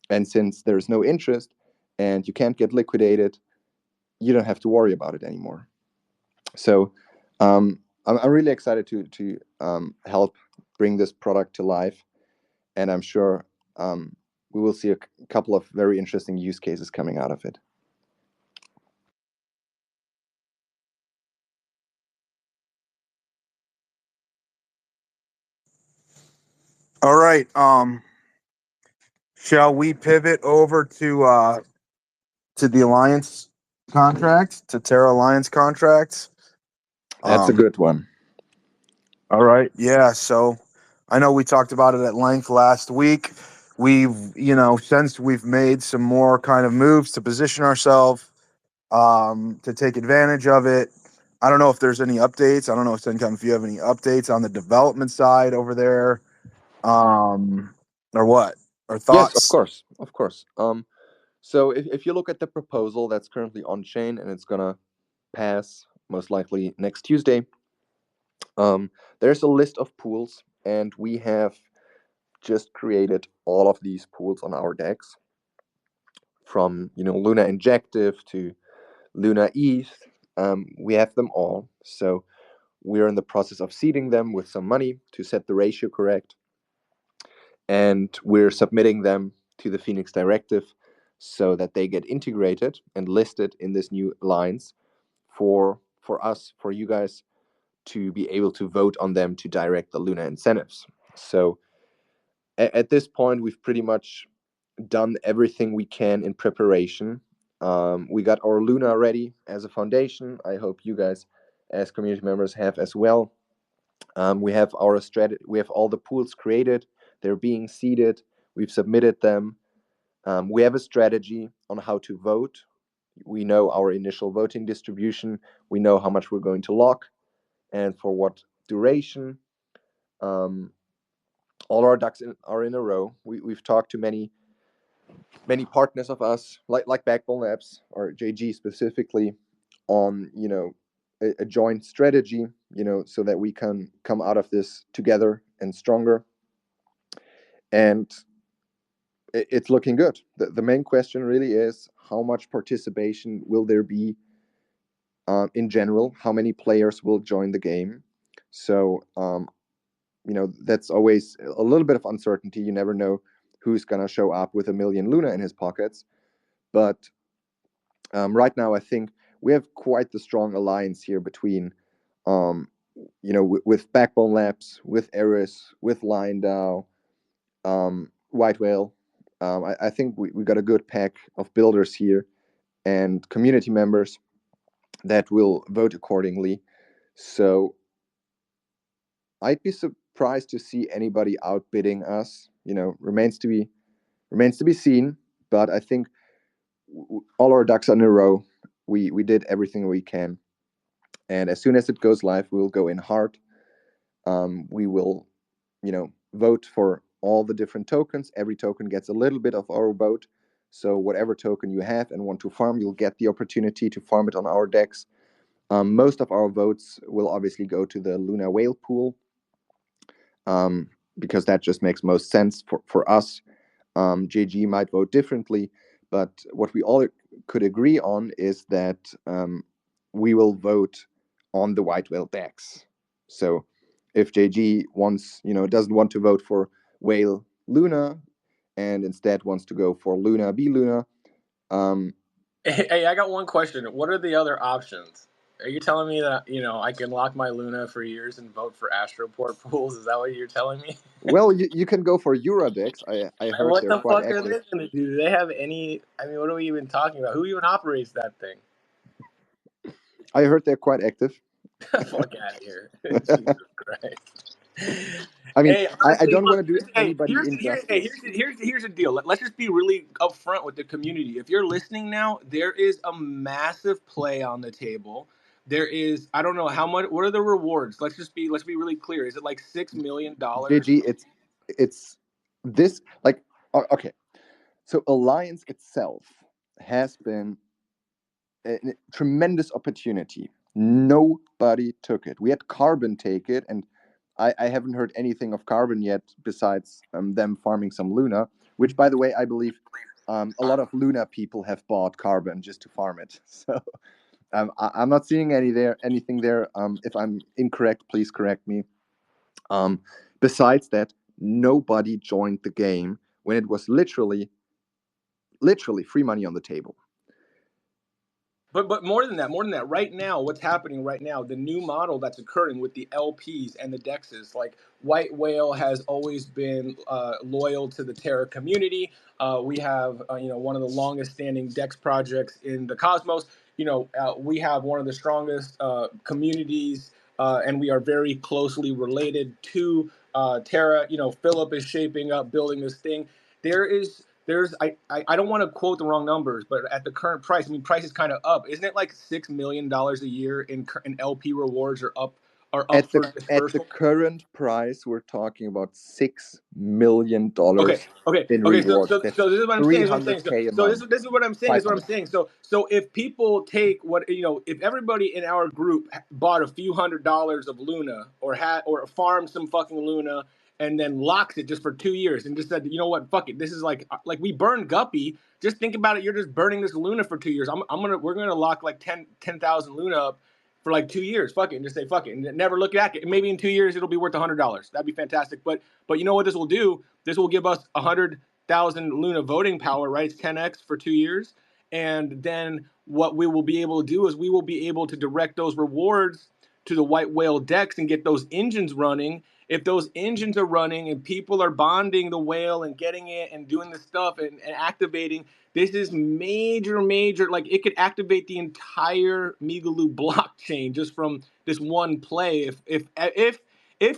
And since there's no interest and you can't get liquidated, you don't have to worry about it anymore. So I'm really excited to help bring this product to life, and I'm sure we will see a couple of very interesting use cases coming out of it. All right. Shall we pivot over to the Alliance contract, to Terra Alliance contracts? That's a good one. All right. Yeah. So I know we talked about it at length last week. We've, since we've made some more kind of moves to position ourselves to take advantage of it. I don't know if there's any updates. I don't know if you have any updates on the development side over there, or what, or thoughts. Yes, of course. So if you look at the proposal that's currently on chain and it's gonna pass most likely next Tuesday, there's a list of pools, and we have just created all of these pools on our decks, from Luna Injective to Luna ETH. We have them all. So we're in the process of seeding them with some money to set the ratio correct, and we're submitting them to the Phoenix Directive so that they get integrated and listed in this new alliance for us, for you guys, to be able to vote on them to direct the Luna incentives. So at this point, we've pretty much done everything we can in preparation. We got our Luna ready as a foundation. I hope you guys, as community members, have as well. We have our strategy. We have all the pools created. They're being seeded. We've submitted them. We have a strategy on how to vote We know our initial voting distribution. We know how much we're going to lock and for what duration. Um, all our ducks are in a row. We've talked to many partners of us, like Backbone Labs or JG specifically, on a joint strategy, so that we can come out of this together and stronger. And it's looking good. The main question really is, how much participation will there be in general? How many players will join the game? So that's always a little bit of uncertainty. You never know who's gonna show up with 1,000,000 Luna in his pockets. But right now, I think we have quite the strong alliance here between, with Backbone Labs, with Eris, with LionDAO, White Whale. I think we got a good pack of builders here and community members that will vote accordingly. So I'd be surprised to see anybody outbidding us. Remains to be seen. But I think all our ducks are in a row. We did everything we can, and as soon as it goes live, we'll go in hard. We will, vote for all the different tokens. Every token gets a little bit of our vote. So whatever token you have and want to farm, you'll get the opportunity to farm it on our decks. Most of our votes will obviously go to the Luna Whale pool, because that just makes most sense for us. JG might vote differently, but what we all could agree on is that we will vote on the White Whale decks. So if JG doesn't want to vote for Whale Luna and instead wants to go for Luna B Luna. Hey, I got one question. What are the other options? Are you telling me that I can lock my Luna for years and vote for Astroport pools? Is that what you're telling me? Well, you can go for Eurodex. I heard What they're the quite fuck are active. they gonna do? Do they have any? I mean, what are we even talking about? Who even operates that thing? I heard they're quite active. Fuck out of here! Jesus Christ. I mean, Hey, I honestly, don't look, want to do anybody injustice. here's the deal. Let's just be really upfront with the community. If you're listening now, there is a massive play on the table. There is, I don't know how much. What are the rewards? Let's be really clear. Is it like $6 million? JG, it's this, like, okay. So Alliance itself has been a tremendous opportunity. Nobody took it. We had Carbon take it, and I haven't heard anything of Carbon yet besides them farming some Luna, which, by the way, I believe a lot of Luna people have bought Carbon just to farm it. So I'm not seeing anything there. If I'm incorrect, please correct me. Besides that, nobody joined the game when it was literally free money on the table. But more than that, right now, what's happening right now, the new model that's occurring with the LPs and the DEXs, like White Whale has always been loyal to the Terra community. We have one of the longest standing DEX projects in the cosmos. We have one of the strongest communities, and we are very closely related to Terra. Philip is shaping up building this thing. I don't want to quote the wrong numbers, but at the current price, I mean, price is kind of up. Isn't it like $6 million a year in LP rewards are up At for the dispersal? current price, we're talking about $6 million in Okay. rewards. That's So this is what I'm saying. 300K a So month. this is what I'm saying. 500. So if people take if everybody in our group bought a few $100s of Luna or farmed some fucking Luna and then locks it just for 2 years and just said, you know what, fuck it. This is like we burned Guppy. Just think about it. You're just burning this Luna for 2 years. We're gonna lock like 10,000 Luna up for like 2 years. Fuck it, and just say fuck it, and never look at it. Maybe in 2 years it'll be worth $100. That'd be fantastic. But you know what this will do? This will give us 100,000 Luna voting power, right? It's 10x for 2 years, and then what we will be able to do is we will be able to direct those rewards to the White Whale decks and get those engines running. If those engines are running and people are bonding the whale and getting it and doing the stuff and activating, this is major. Like it could activate the entire Migaloo blockchain just from this one play. If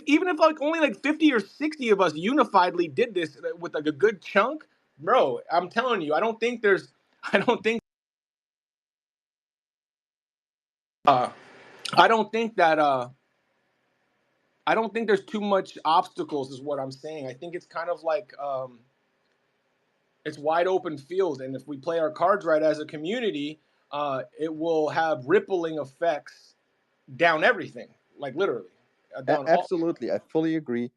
even if like only like 50 or 60 of us unifiedly did this with like a good chunk, bro, I'm telling you, I don't think I don't think that I don't think there's too much obstacles, is what I'm saying. I think it's kind of like it's wide open field, and if we play our cards right as a community, it will have rippling effects down everything, like literally down all. Absolutely, I fully agree.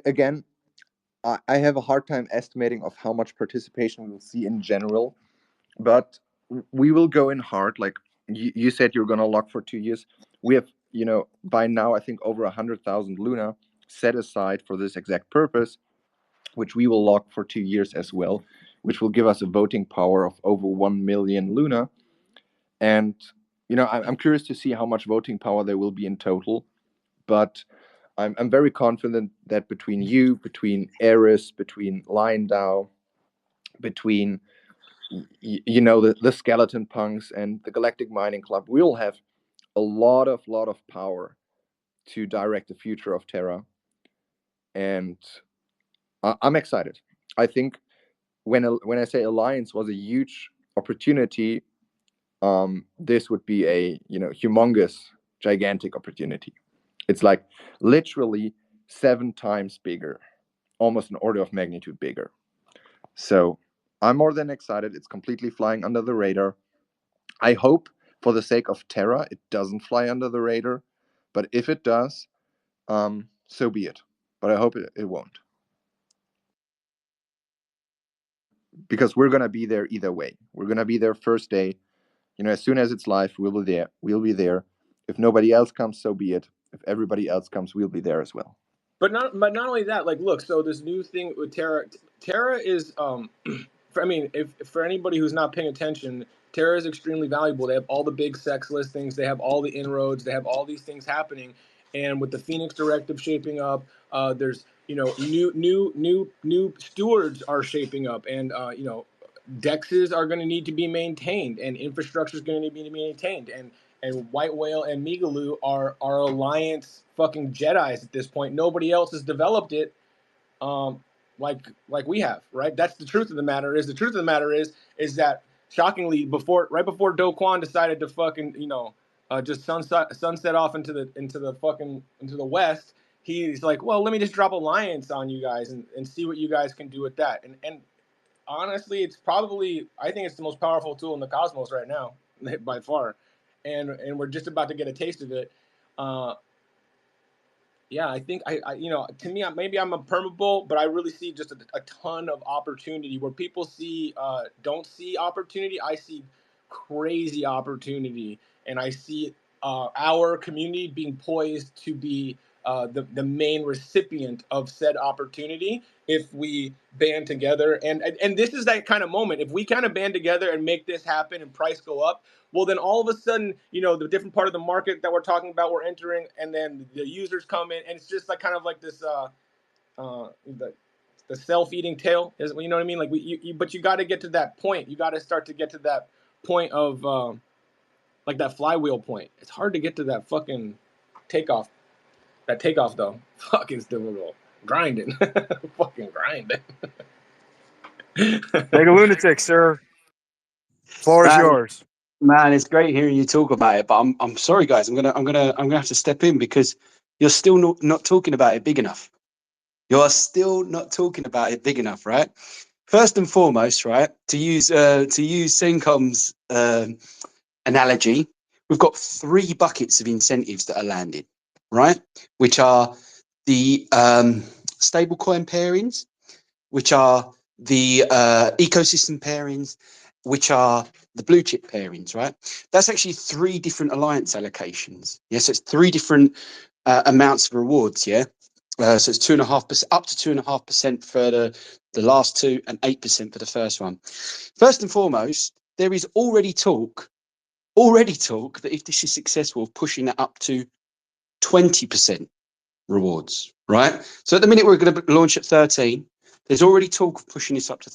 Again, I have a hard time estimating of how much participation we will see in general, but we will go in hard. Like you said, you're going to lock for 2 years. We have, by now, I think over 100,000 Luna set aside for this exact purpose, which we will lock for 2 years as well, which will give us a voting power of over 1 million Luna. And, I'm curious to see how much voting power there will be in total. But I'm very confident that between you, between Eris, between Lion DAO, between the skeleton punks and the Galactic Mining Club, we'll have a lot of power to direct the future of Terra. And I'm excited. I think when I say Alliance was a huge opportunity, this would be a humongous, gigantic opportunity. It's like literally 7 times bigger, almost an order of magnitude bigger. So I'm more than excited. It's completely flying under the radar. I hope, for the sake of Terra, it doesn't fly under the radar. But if it does, so be it. But I hope it won't. Because we're going to be there either way. We're going to be there first day. As soon as it's live, we'll be there. We'll be there. If nobody else comes, so be it. If everybody else comes, we'll be there as well. But not only that, like, look, so this new thing with Terra is for anybody who's not paying attention, Terra is extremely valuable. They have all the big sex listings, they have all the inroads, they have all these things happening, and with the Phoenix Directive shaping up, there's new stewards are shaping up, and dexes are going to need to be maintained, and infrastructure is going to need to be maintained, and White Whale and Migaloo are Alliance fucking Jedis at this point. Nobody else has developed it, like we have, right? That's the truth of the matter. The truth of the matter is that shockingly, right before Do Kwon decided to fucking just sunset off into the west, he's like, well, let me just drop Alliance on you guys and see what you guys can do with that. And honestly, I think it's the most powerful tool in the cosmos right now, by far. And we're just about to get a taste of it. Yeah, I think I to me, maybe I'm a permabull, but I really see just a ton of opportunity where people don't see opportunity. I see crazy opportunity, and I see our community being poised to be the main recipient of said opportunity if we band together. And this is that kind of moment. If we kind of band together and make this happen and price go up, well, then all of a sudden, the different part of the market that we're talking about, we're entering, and then the users come in, and it's just like kind of like this, the self-eating tail, is, you know what I mean? Like but you got to get to that point. You got to start to get to that point of like that flywheel point. It's hard to get to that fucking takeoff. That takeoff though, fucking still grinding, fucking grinding. Mega lunatic, sir. Floor is yours. Man, it's great hearing you talk about it, but I'm sorry, guys. I'm gonna have to step in because you're still not talking about it big enough. You're still not talking about it big enough, right? First and foremost, right? To use Sencom's analogy, we've got 3 buckets of incentives that are landed, right? Which are the stablecoin pairings, which are the ecosystem pairings, which are the blue chip pairings, right? That's actually 3 different alliance allocations. Yes, it's 3 different amounts of rewards. Yeah, so it's 2.5%, up to 2.5% for the last 2, and 8% for the first one. First and foremost, there is already talk that if this is successful, of pushing that up to 20% rewards, right? So at the minute we're going to launch at 13. There's already talk of pushing this up to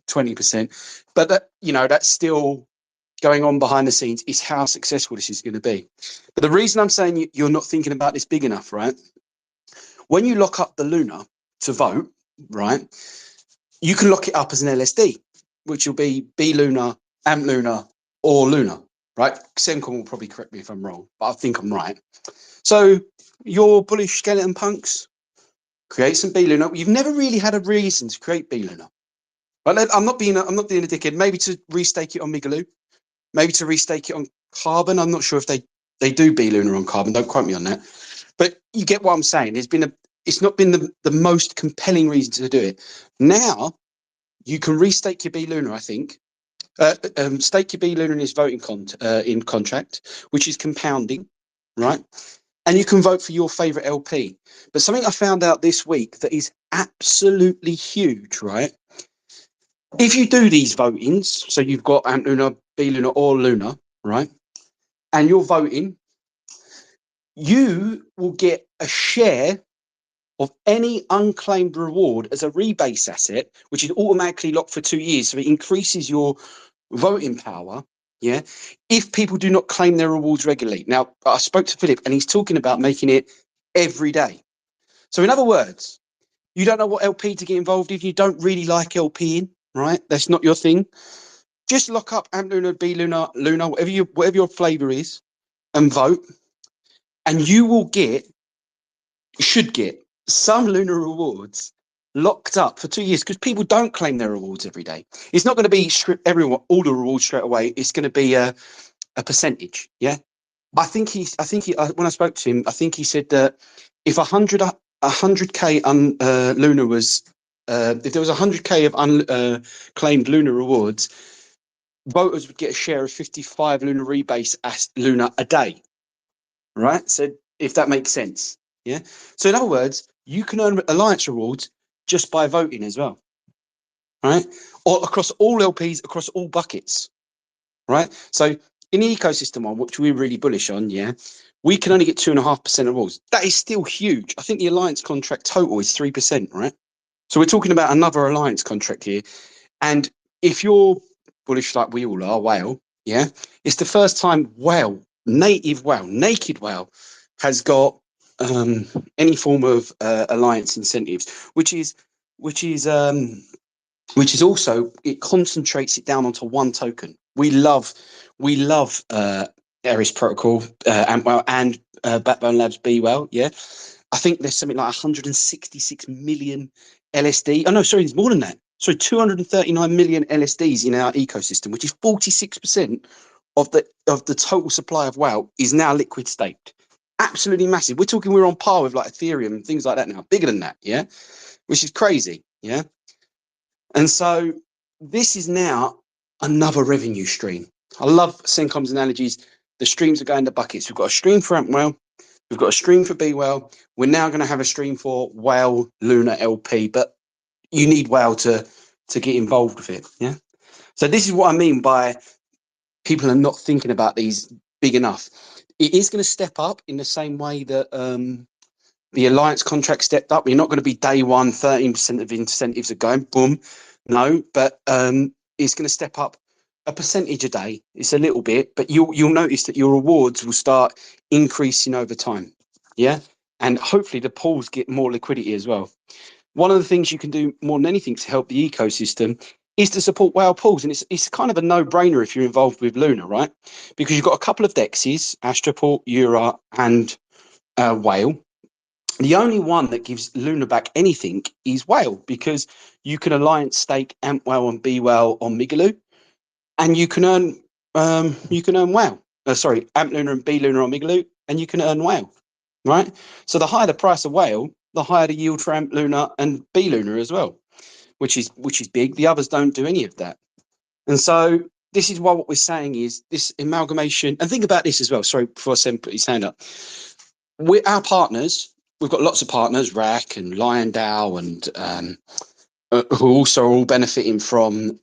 20%, but that's still going on behind the scenes. Is how successful this is going to be. But the reason I'm saying you're not thinking about this big enough, right? When you lock up the Luna to vote, right, you can lock it up as an LSD, which will be B Luna, Amp Luna, or Luna, right? Semcon will probably correct me if I'm wrong, but I think I'm right. So your bullish skeleton punks, create some B Luna. You've never really had a reason to create B Luna. But I'm not being a dickhead. Maybe to restake it on Migaloo, maybe to restake it on Carbon. I'm not sure if they do B Luna on Carbon. Don't quote me on that. But you get what I'm saying. It's not been the most compelling reason to do it. Now you can restake your B Luna, I think. Stake your B Luna in his voting in contract, which is compounding, right? And you can vote for your favorite LP. But something I found out this week that is absolutely huge, right? If you do these votings, so you've got Amp Luna, B Luna, or Luna, right? And you're voting, you will get a share of any unclaimed reward as a rebase asset, which is automatically locked for 2 years. So it increases your voting power. Yeah. If people do not claim their rewards regularly. Now, I spoke to Philip and he's talking about making it every day. So in other words, you don't know what LP to get involved in. You don't really like LPing, right? That's not your thing. Just lock up Amp Luna, B Luna, Luna, whatever your flavor is, and vote. And you will should get some Lunar rewards locked up for 2 years because people don't claim their rewards every day. It's not going to be all the rewards straight away. It's going to be a percentage. Yeah. I think he, when I spoke to him, I think he said that if 100K Luna was, if there was 100K of unclaimed Luna rewards, voters would get a share of 55 Luna rebase Luna a day. Right. So if that makes sense. Yeah. So in other words, you can earn alliance rewards just by voting as well. Right. Or across all LPs, across all buckets. Right. So in the ecosystem one, which we're really bullish on, yeah, we can only get 2.5% rewards. That is still huge. I think the alliance contract total is 3%, right? So we're talking about another alliance contract here. And if you're bullish like we all are, whale, yeah, it's the first time naked whale has got any form of alliance incentives, which is also, it concentrates it down onto one token. We love Ares Protocol, Antwell, and Backbone Labs Be Well. Yeah, I think there's something like 166 million LSD. Oh no, sorry, there's more than that. Sorry, 239 million LSDs in our ecosystem, which is 46% of the total supply of WoW is now liquid staked. Absolutely massive. We're on par with like Ethereum and things like that now, bigger than that. Yeah, which is crazy. Yeah. And so this is now another revenue stream. I love Sencom's analogies. The streams are going to buckets. We've got a stream for Ampwell. We've got a stream for BWell. We're now going to have a stream for Whale, Luna, LP. But you need Whale to get involved with it. Yeah. So this is what I mean by people are not thinking about these big enough. It is going to step up in the same way that the alliance contract stepped up. You're not going to be day one, 13% of incentives are going, boom. No, but it's going to step up a percentage a day. It's a little bit, but you'll notice that your rewards will start increasing over time. Yeah. And hopefully the pools get more liquidity as well. One of the things you can do more than anything to help the ecosystem is to support whale pools. And it's kind of a no-brainer if you're involved with Luna, right? Because you've got a couple of dexes, Astroport, Ura, and Whale. The only one that gives Luna back anything is Whale, because you can alliance stake Ampwell and Bewell on Migaloo, and you can earn Whale. Amp Luna and B Luna on Migaloo, and you can earn Whale, right? So the higher the price of Whale, the higher the yield for Amp Luna and B Luna as well, which is big. The others don't do any of that, and so this is what we're saying is this amalgamation. And think about this as well. Sorry, before Sam put his hand up, we're our partners. We've got lots of partners, Rack and Lyondale, and who also are all benefiting from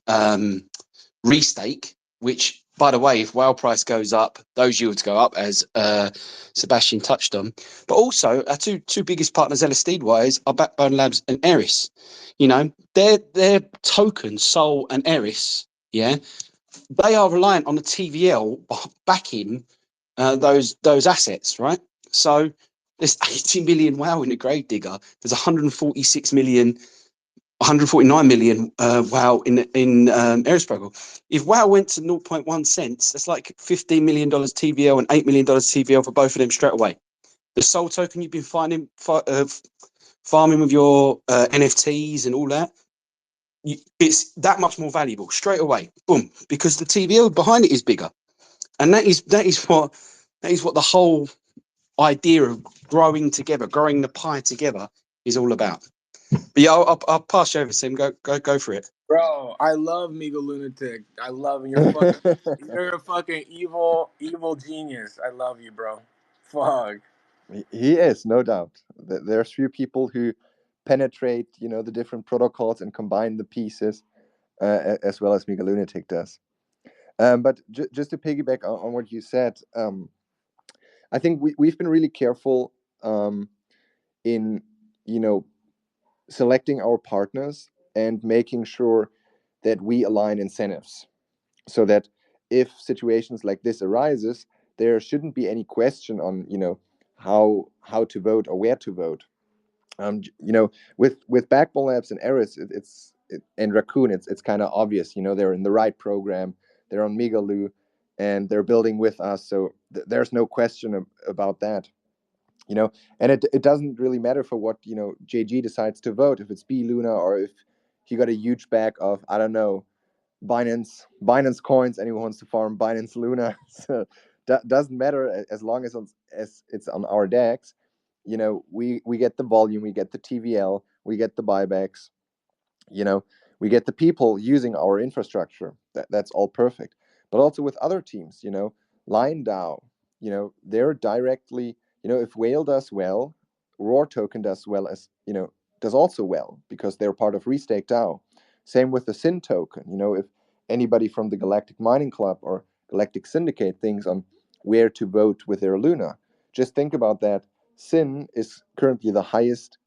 restake, which, by the way, if whale price goes up, those yields go up, as Sebastian touched on. But also, our two biggest partners, LSD-wise, are Backbone Labs and Eris. You know, their tokens, Sol and Eris, yeah, they are reliant on the TVL backing those assets, right? So there's 80 million WoW in the Grave Digger. There's 146 million 149 million WoW in Aerostruggle. If WoW went to 0.1 cents, that's like $15 million TVL and $8 million TVL for both of them straight away. The soul token you've been farming with your NFTs and all that, it's that much more valuable straight away. Boom, because the TVL behind it is bigger, and that is what the whole idea of growing together, growing the pie together, is all about. But yeah, I'll pass you over, Sim. Go for it. Bro, I love Mega Lunatic. I love you. You're a fucking evil genius. I love you, bro. Fuck. He is, no doubt. There's few people who penetrate, the different protocols and combine the pieces as well as Mega Lunatic does. But just to piggyback on what you said, I think we've been really careful in, selecting our partners and making sure that we align incentives so that if situations like this arises, there shouldn't be any question on, how to vote or where to vote. With Backbone Labs and Eris, and Raccoon, it's kind of obvious. They're in the right program. They're on Migaloo, and they're building with us. So there's no question about that. And it doesn't really matter for what JG decides to vote, if it's B Luna or if he got a huge bag of, I don't know, Binance coins. Anyone wants to farm Binance Luna, so that doesn't matter as long as it's on our decks. We get the volume, we get the TVL, we get the buybacks. We get the people using our infrastructure. That's all perfect. But also with other teams, Line DAO, they're directly, if Whale does well, Roar Token does well as, does also well because they're part of Restake DAO. Same with the Sin token. If anybody from the Galactic Mining Club or Galactic Syndicate thinks on where to vote with their Luna, just think about that. Sin is currently the highest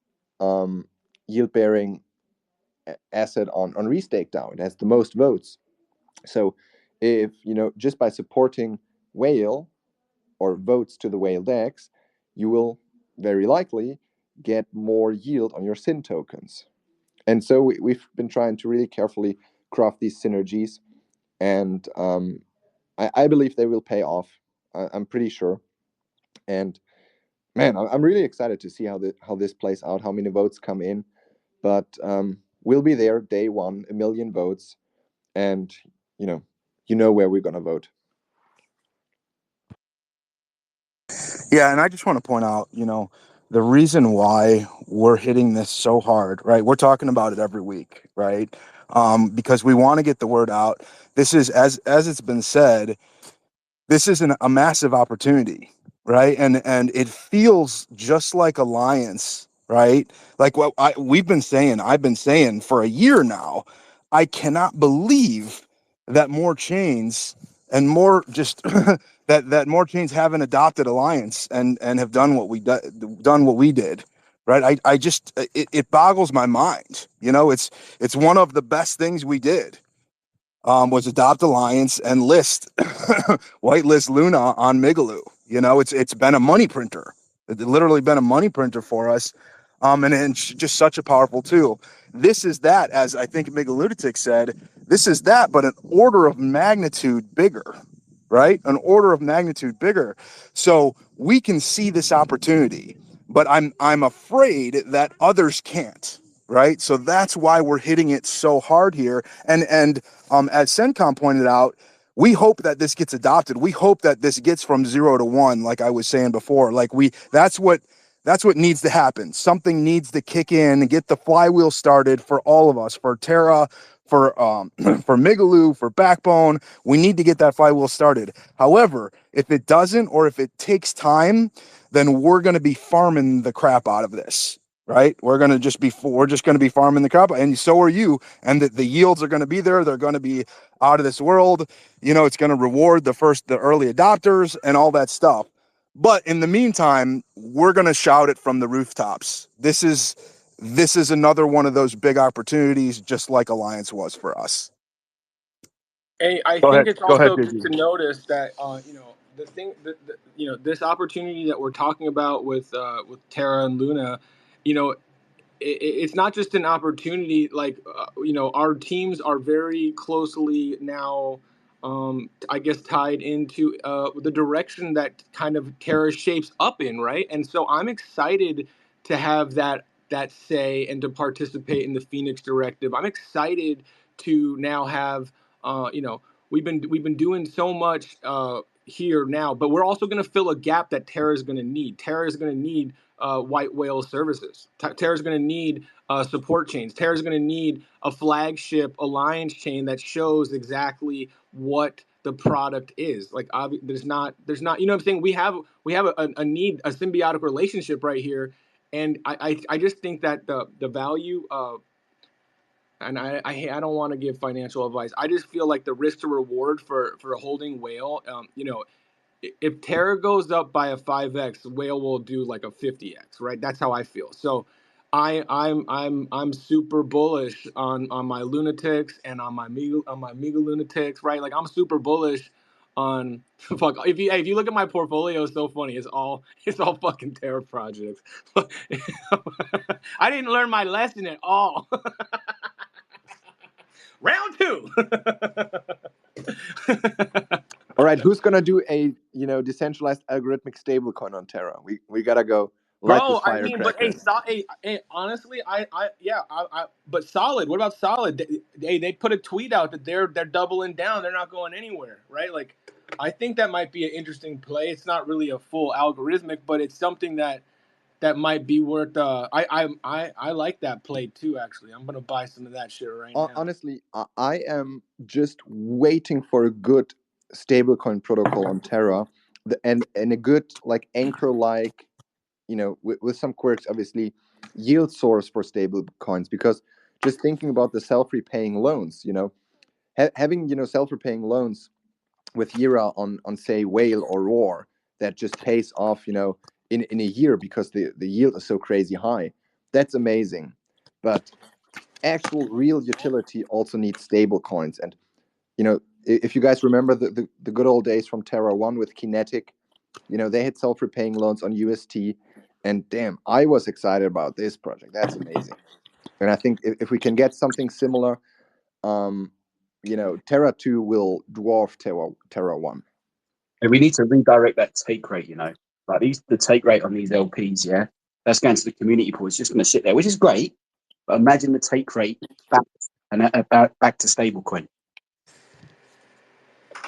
yield-bearing asset on Restake DAO. It has the most votes. So if, just by supporting Whale or votes to the Whale DEX, you will very likely get more yield on your Sin tokens. And so we've been trying to really carefully craft these synergies, and I believe they will pay off. I'm pretty sure. And man, I'm really excited to see how this plays out, how many votes come in. But we'll be there day one, 1 million votes, and you know where we're gonna vote. Yeah, and I just want to point out, the reason why we're hitting this so hard, right? We're talking about it every week, right? Because we want to get the word out. This is, as it's been said, this is a massive opportunity, right? And it feels just like Alliance, right? Like what I've been saying for a year now. I cannot believe that more chains and more just that more chains haven't adopted Alliance and have done what we did, right? I just it boggles my mind. It's one of the best things we did. Was adopt Alliance and list whitelist Luna on Migaloo. It's been a money printer. It's literally been a money printer for us, and it's just such a powerful tool. This is that, as I think Migalunatic said, this is that, but an order of magnitude bigger, right? An order of magnitude bigger. So we can see this opportunity, but I'm afraid that others can't. Right, so that's why we're hitting it so hard here. And as Sencom pointed out, we hope that this gets adopted. We hope that this gets from 0 to 1, like I was saying before. That's what needs to happen. Something needs to kick in and get the flywheel started for all of us, for Terra, for for Migaloo, for Backbone. We need to get that flywheel started. However, if it doesn't, or if it takes time, then we're going to be farming the crap out of this. Right, we're just going to be farming the crop, and so are you. And the yields are going to be there. They're going to be out of this world. It's going to reward the early adopters and all that stuff. But in the meantime, we're going to shout it from the rooftops. This is another one of those big opportunities, just like Alliance was for us. Hey, I Go think ahead. it's Go ahead, also good JG. to notice that the thing that this opportunity that we're talking about with Terra and Luna, it's not just an opportunity. Like, our teams are very closely now, I guess, tied into the direction that kind of Terra shapes up in, right? And so I'm excited to have that say and to participate in the Phoenix Directive. I'm excited to now have, we've been doing so much here now, but we're also going to fill a gap that Terra is going to need. Terra is going to need white whale services. Terra's going to need support chains. Terra's going to need a flagship alliance chain that shows exactly what the product is. Like, there's not, you know what I'm saying? We have a need, a symbiotic relationship right here, and I just think that the value of, and I don't want to give financial advice. I just feel like the risk to reward for holding whale, if Terra goes up by a 5x, whale will do like a 50x, right? That's how I feel. So I'm super bullish on my lunatics and on my mega lunatics, right? Like, I'm super bullish on fuck. If you look at my portfolio, it's so funny. It's all fucking Terra projects. I didn't learn my lesson at all. Round two. All right, who's gonna do a decentralized algorithmic stablecoin on Terra? We gotta go light this Bro, I mean, but firecracker. honestly, but Solid. What about Solid? They put a tweet out that they're doubling down. They're not going anywhere, right? Like, I think that might be an interesting play. It's not really a full algorithmic, but it's something that might be worth. I like that play too. Actually, I'm gonna buy some of that shit right now. Honestly, I am just waiting for a good stablecoin protocol on Terra, and a good like anchor with some quirks, obviously, yield source for stable coins. Because just thinking about the self-repaying loans, having self-repaying loans with Yira on say whale or roar that just pays off in a year because the yield is so crazy high. That's amazing. But actual real utility also needs stable coins. And if you guys remember the good old days from Terra 1 with Kinetic, they had self-repaying loans on UST, and damn, I was excited about this project. That's amazing. And I think if we can get something similar, Terra 2 will dwarf Terra 1. And we need to redirect that take rate, like the take rate on these LPs, yeah, that's going to the community pool. It's just going to sit there, which is great. But imagine the take rate back to stablecoin.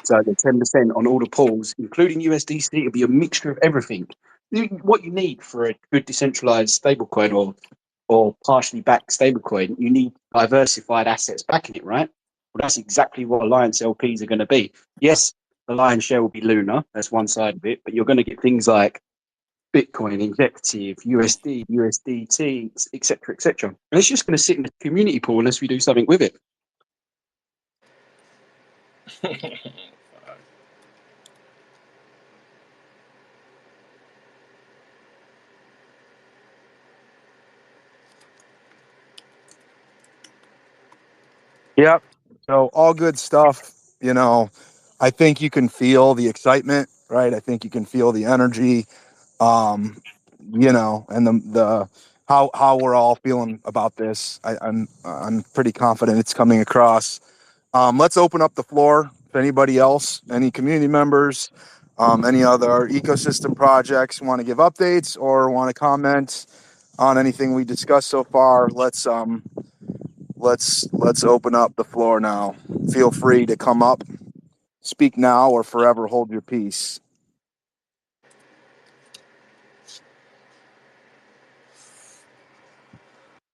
So the 10% on all the pools, including USDC, it'll be a mixture of everything. What you need for a good decentralized stablecoin or partially backed stablecoin, you need diversified assets backing it, right? Well, that's exactly what Alliance LPs are going to be. Yes, the lion's share will be Luna. That's one side of it, but you're going to get things like Bitcoin, Injective, USD, USDT, etc., etc. And it's just going to sit in the community pool unless we do something with it. Yep. So all good stuff. I think you can feel the excitement, right? I think you can feel the energy, and the how we're all feeling about this. I'm pretty confident it's coming across. Let's open up the floor. If anybody else, any community members, any other ecosystem projects want to give updates or want to comment on anything we discussed so far, let's open up the floor now. Feel free to come up, speak now, or forever hold your peace.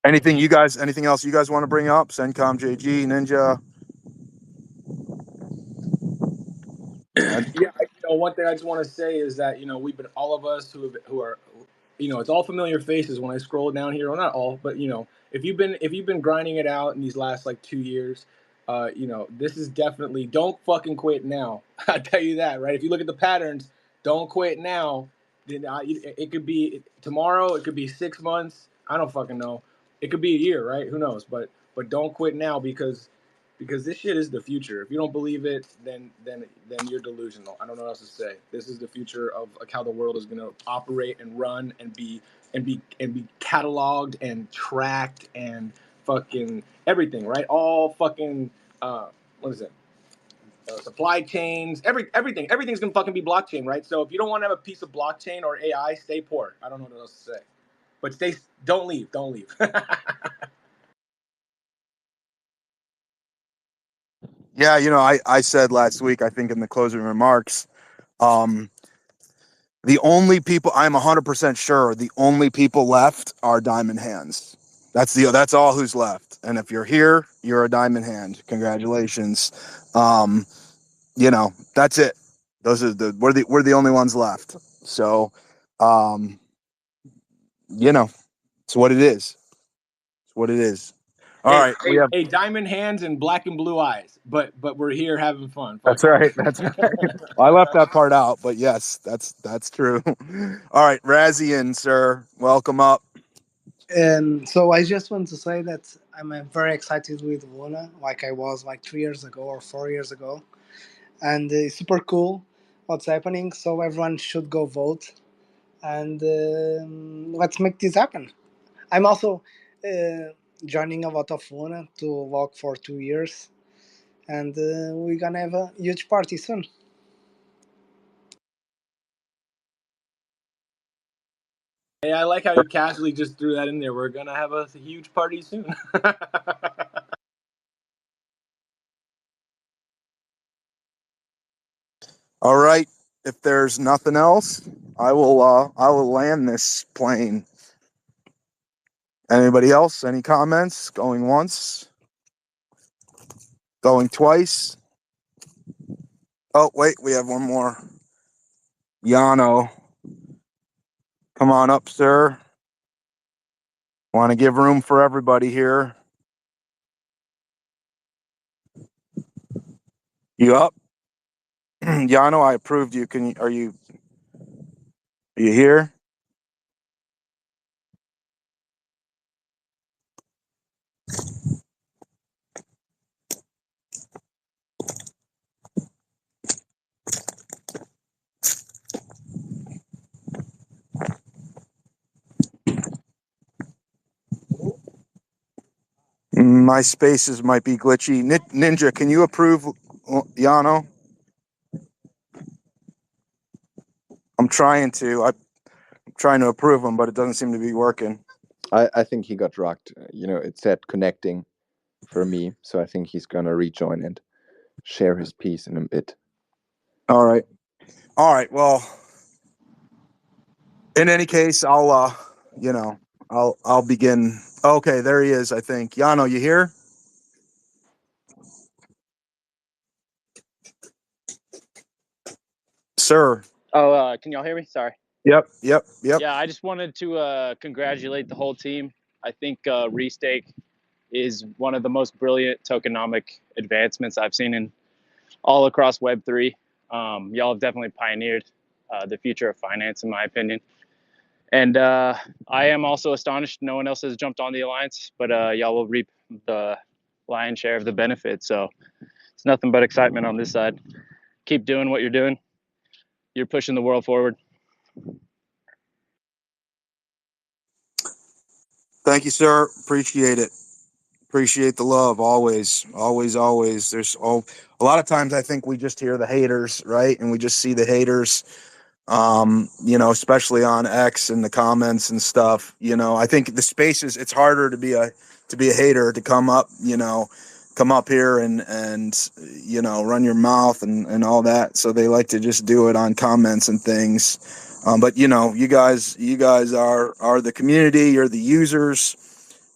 Anything else you guys want to bring up? Sencom, JG, Ninja. Yeah, one thing I just want to say is that we've been, all of us who are, it's all familiar faces when I scroll down here. Well, not all, but if you've been grinding it out in these last like 2 years, this is definitely, don't fucking quit now. I tell you that, right? If you look at the patterns, don't quit now. Then it could be tomorrow. It could be 6 months. I don't fucking know. It could be a year, right? Who knows? But don't quit now because this shit is the future. If you don't believe it, then you're delusional. I don't know what else to say. This is the future of like how the world is going to operate and run and be be cataloged and tracked and fucking everything, right? All fucking what is it? Supply chains, everything's gonna fucking be blockchain, right? So if you don't want to have a piece of blockchain or AI, stay poor. I don't know what else to say, but don't leave, don't leave. Yeah, I said last week, I think in the closing remarks, the only people I'm 100% sure the only people left are diamond hands. That's all who's left. And if you're here, you're a diamond hand. Congratulations. That's it. Those are we're the only ones left. So, um, it's what it is. It's what it is. All right, we have. Hey, diamond hands and black and blue eyes, but we're here having fun. That's right. That's right. Well, I left that part out, but yes, that's true. All right, Razian, sir, welcome up. And so I just want to say that I'm very excited with Luna, like I was like 3 years ago or 4 years ago, and it's super cool what's happening. So everyone should go vote, and let's make this happen. I'm also joining a lot of Luna to walk for 2 years, and we're gonna have a huge party soon. Hey, I like how you casually just threw that in there. We're gonna have a huge party soon. All right. If there's nothing else, I will land this plane. Anybody else? Any comments? Going once? Going twice? Oh, wait, we have one more. Yano. Come on up, sir. Want to give room for everybody here. You up? Yano, I approved you. Are you here? My spaces might be glitchy. Ninja, can you approve Yano? I'm trying to. I'm trying to approve him, but it doesn't seem to be working. I think he got drugged. It said connecting for me, so I think he's gonna rejoin and share his piece in a bit. All right. Well, in any case, I'll begin. Okay, there he is. I think Yano, you here? Sir. Oh, can y'all hear me? Sorry. Yep. Yeah, I just wanted to congratulate the whole team. I think Restake is one of the most brilliant tokenomic advancements I've seen in all across Web3. Y'all have definitely pioneered the future of finance, in my opinion. And I am also astonished no one else has jumped on the alliance, but y'all will reap the lion's share of the benefit. So it's nothing but excitement on this side. Keep doing what you're doing. You're pushing the world forward. Thank you, sir. Appreciate it. Appreciate the love. Always. There's a lot of times I think we just hear the haters, right? And we just see the haters, especially on X and the comments and stuff. I think the spaces, it's harder to be a hater, to come up here and run your mouth and all that. So they like to just do it on comments and things. But you guys are the community, you're the users,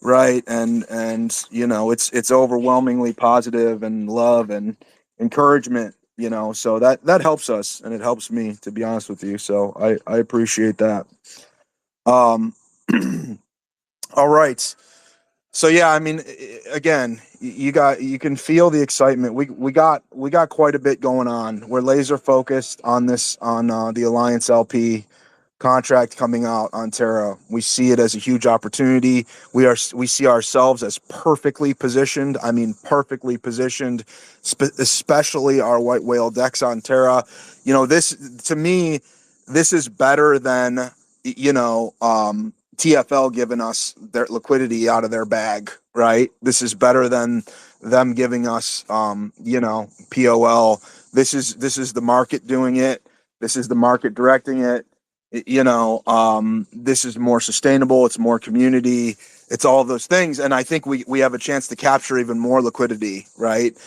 right? And it's overwhelmingly positive and love and encouragement, so that helps us, and it helps me, to be honest with you. So I appreciate that. All right. So yeah, I mean, again, you can feel the excitement. We got quite a bit going on. We're laser focused on the Alliance LP contract coming out on Terra. We see it as a huge opportunity. We see ourselves as perfectly positioned. I mean, perfectly positioned, especially our white whale decks on Terra. This, to me, this is better than TFL giving us their liquidity out of their bag, right? This is better than them giving us, POL. This is the market doing it. This is the market directing it. This is more sustainable. It's more community. It's all of those things, and I think we have a chance to capture even more liquidity, right?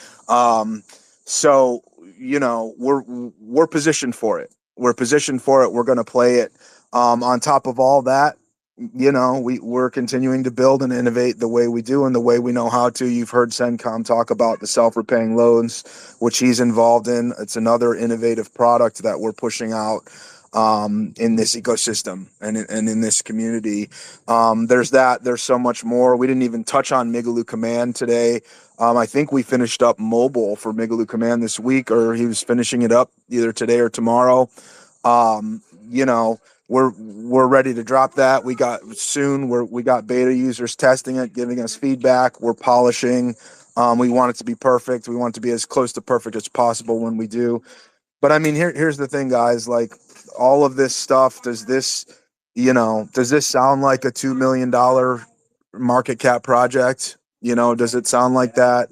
So we're positioned for it. We're positioned for it. We're going to play it. On top of all that, we're continuing to build and innovate the way we do and the way we know how to. You've heard Sencom talk about the self-repaying loans, which he's involved in. It's another innovative product that we're pushing out in this ecosystem and in this community. There's that. There's so much more. We didn't even touch on Migaloo Command today. I think we finished up mobile for Migaloo Command this week, or he was finishing it up either today or tomorrow. We're ready to drop that. We got beta users testing it, giving us feedback. We're polishing. We want it to be perfect. We want it to be as close to perfect as possible when we do. But I mean, here's the thing, guys. Like all of this stuff, does this sound like a $2 million market cap project? Does it sound like that?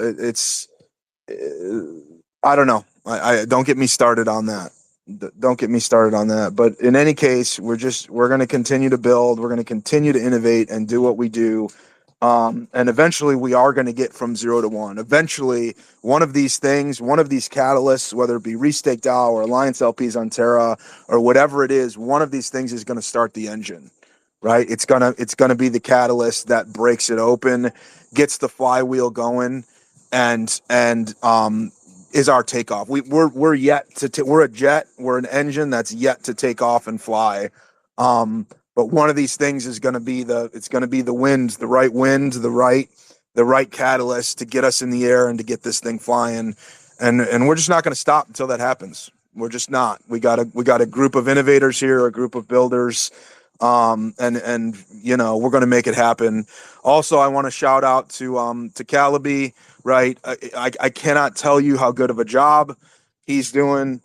It's I don't know. I don't get me started on that. Don't get me started on that. But in any case, we're going to continue to build. We're going to continue to innovate and do what we do. And eventually we are going to get from 0 to 1. Eventually, one of these things, one of these catalysts, whether it be Restake DAO or Alliance LPs on Terra or whatever it is, one of these things is going to start the engine, right? It's going to be the catalyst that breaks it open, gets the flywheel going, and is our takeoff. We're yet to we're a jet, we're an engine that's yet to take off and fly. But one of these things is going to be the wind, the right catalyst to get us in the air and to get this thing flying. And we're just not going to stop until that happens. We're just not. We got a group of innovators here, a group of builders, and we're going to make it happen. Also, I want to shout out to Calaby, right? I cannot tell you how good of a job he's doing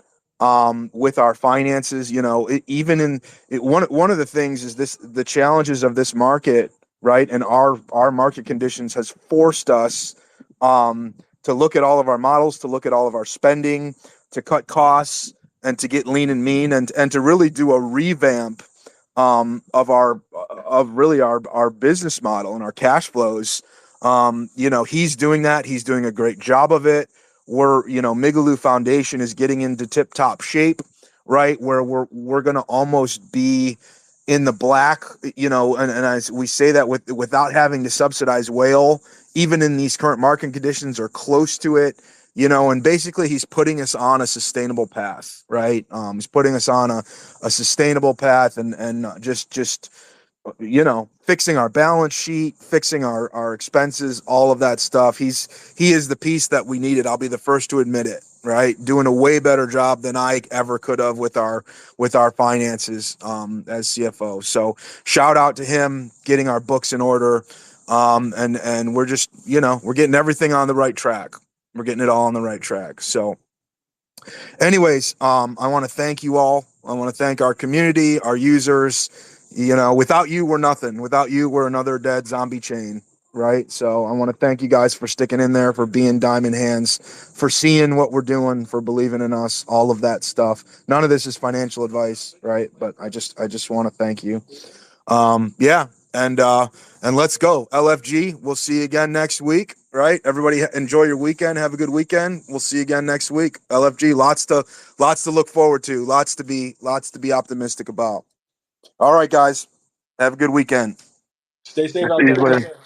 with our finances. One of the things is the challenges of this market, right? And our market conditions has forced us to look at all of our models, to look at all of our spending, to cut costs, and to get lean and mean, and to really do a revamp of our business model and our cash flows. He's doing that. He's doing a great job of it. Migaloo Foundation is getting into tip top shape, right? Where we're going to almost be in the black, and we say that without having to subsidize whale, even in these current market conditions, or close to it. And basically he's putting us on a sustainable path, right? He's putting us on a sustainable path and just fixing our balance sheet, fixing our expenses, all of that stuff. He is the piece that we needed. I'll be the first to admit it, right? Doing a way better job than I ever could have with our finances as CFO. So shout out to him getting our books in order. And we're just, we're getting everything on the right track. We're getting it all on the right track. So anyways, I want to thank you all. I want to thank our community, our users. Without you, we're nothing. Without you, we're another dead zombie chain, right? So I want to thank you guys for sticking in there, for being diamond hands, for seeing what we're doing, for believing in us, all of that stuff. None of this is financial advice, right? But I just want to thank you. And let's go. LFG, we'll see you again next week, right? Everybody enjoy your weekend. Have a good weekend. We'll see you again next week. LFG, lots to look forward to, lots to be optimistic about. All right, guys. Have a good weekend. Stay safe out See you there. later.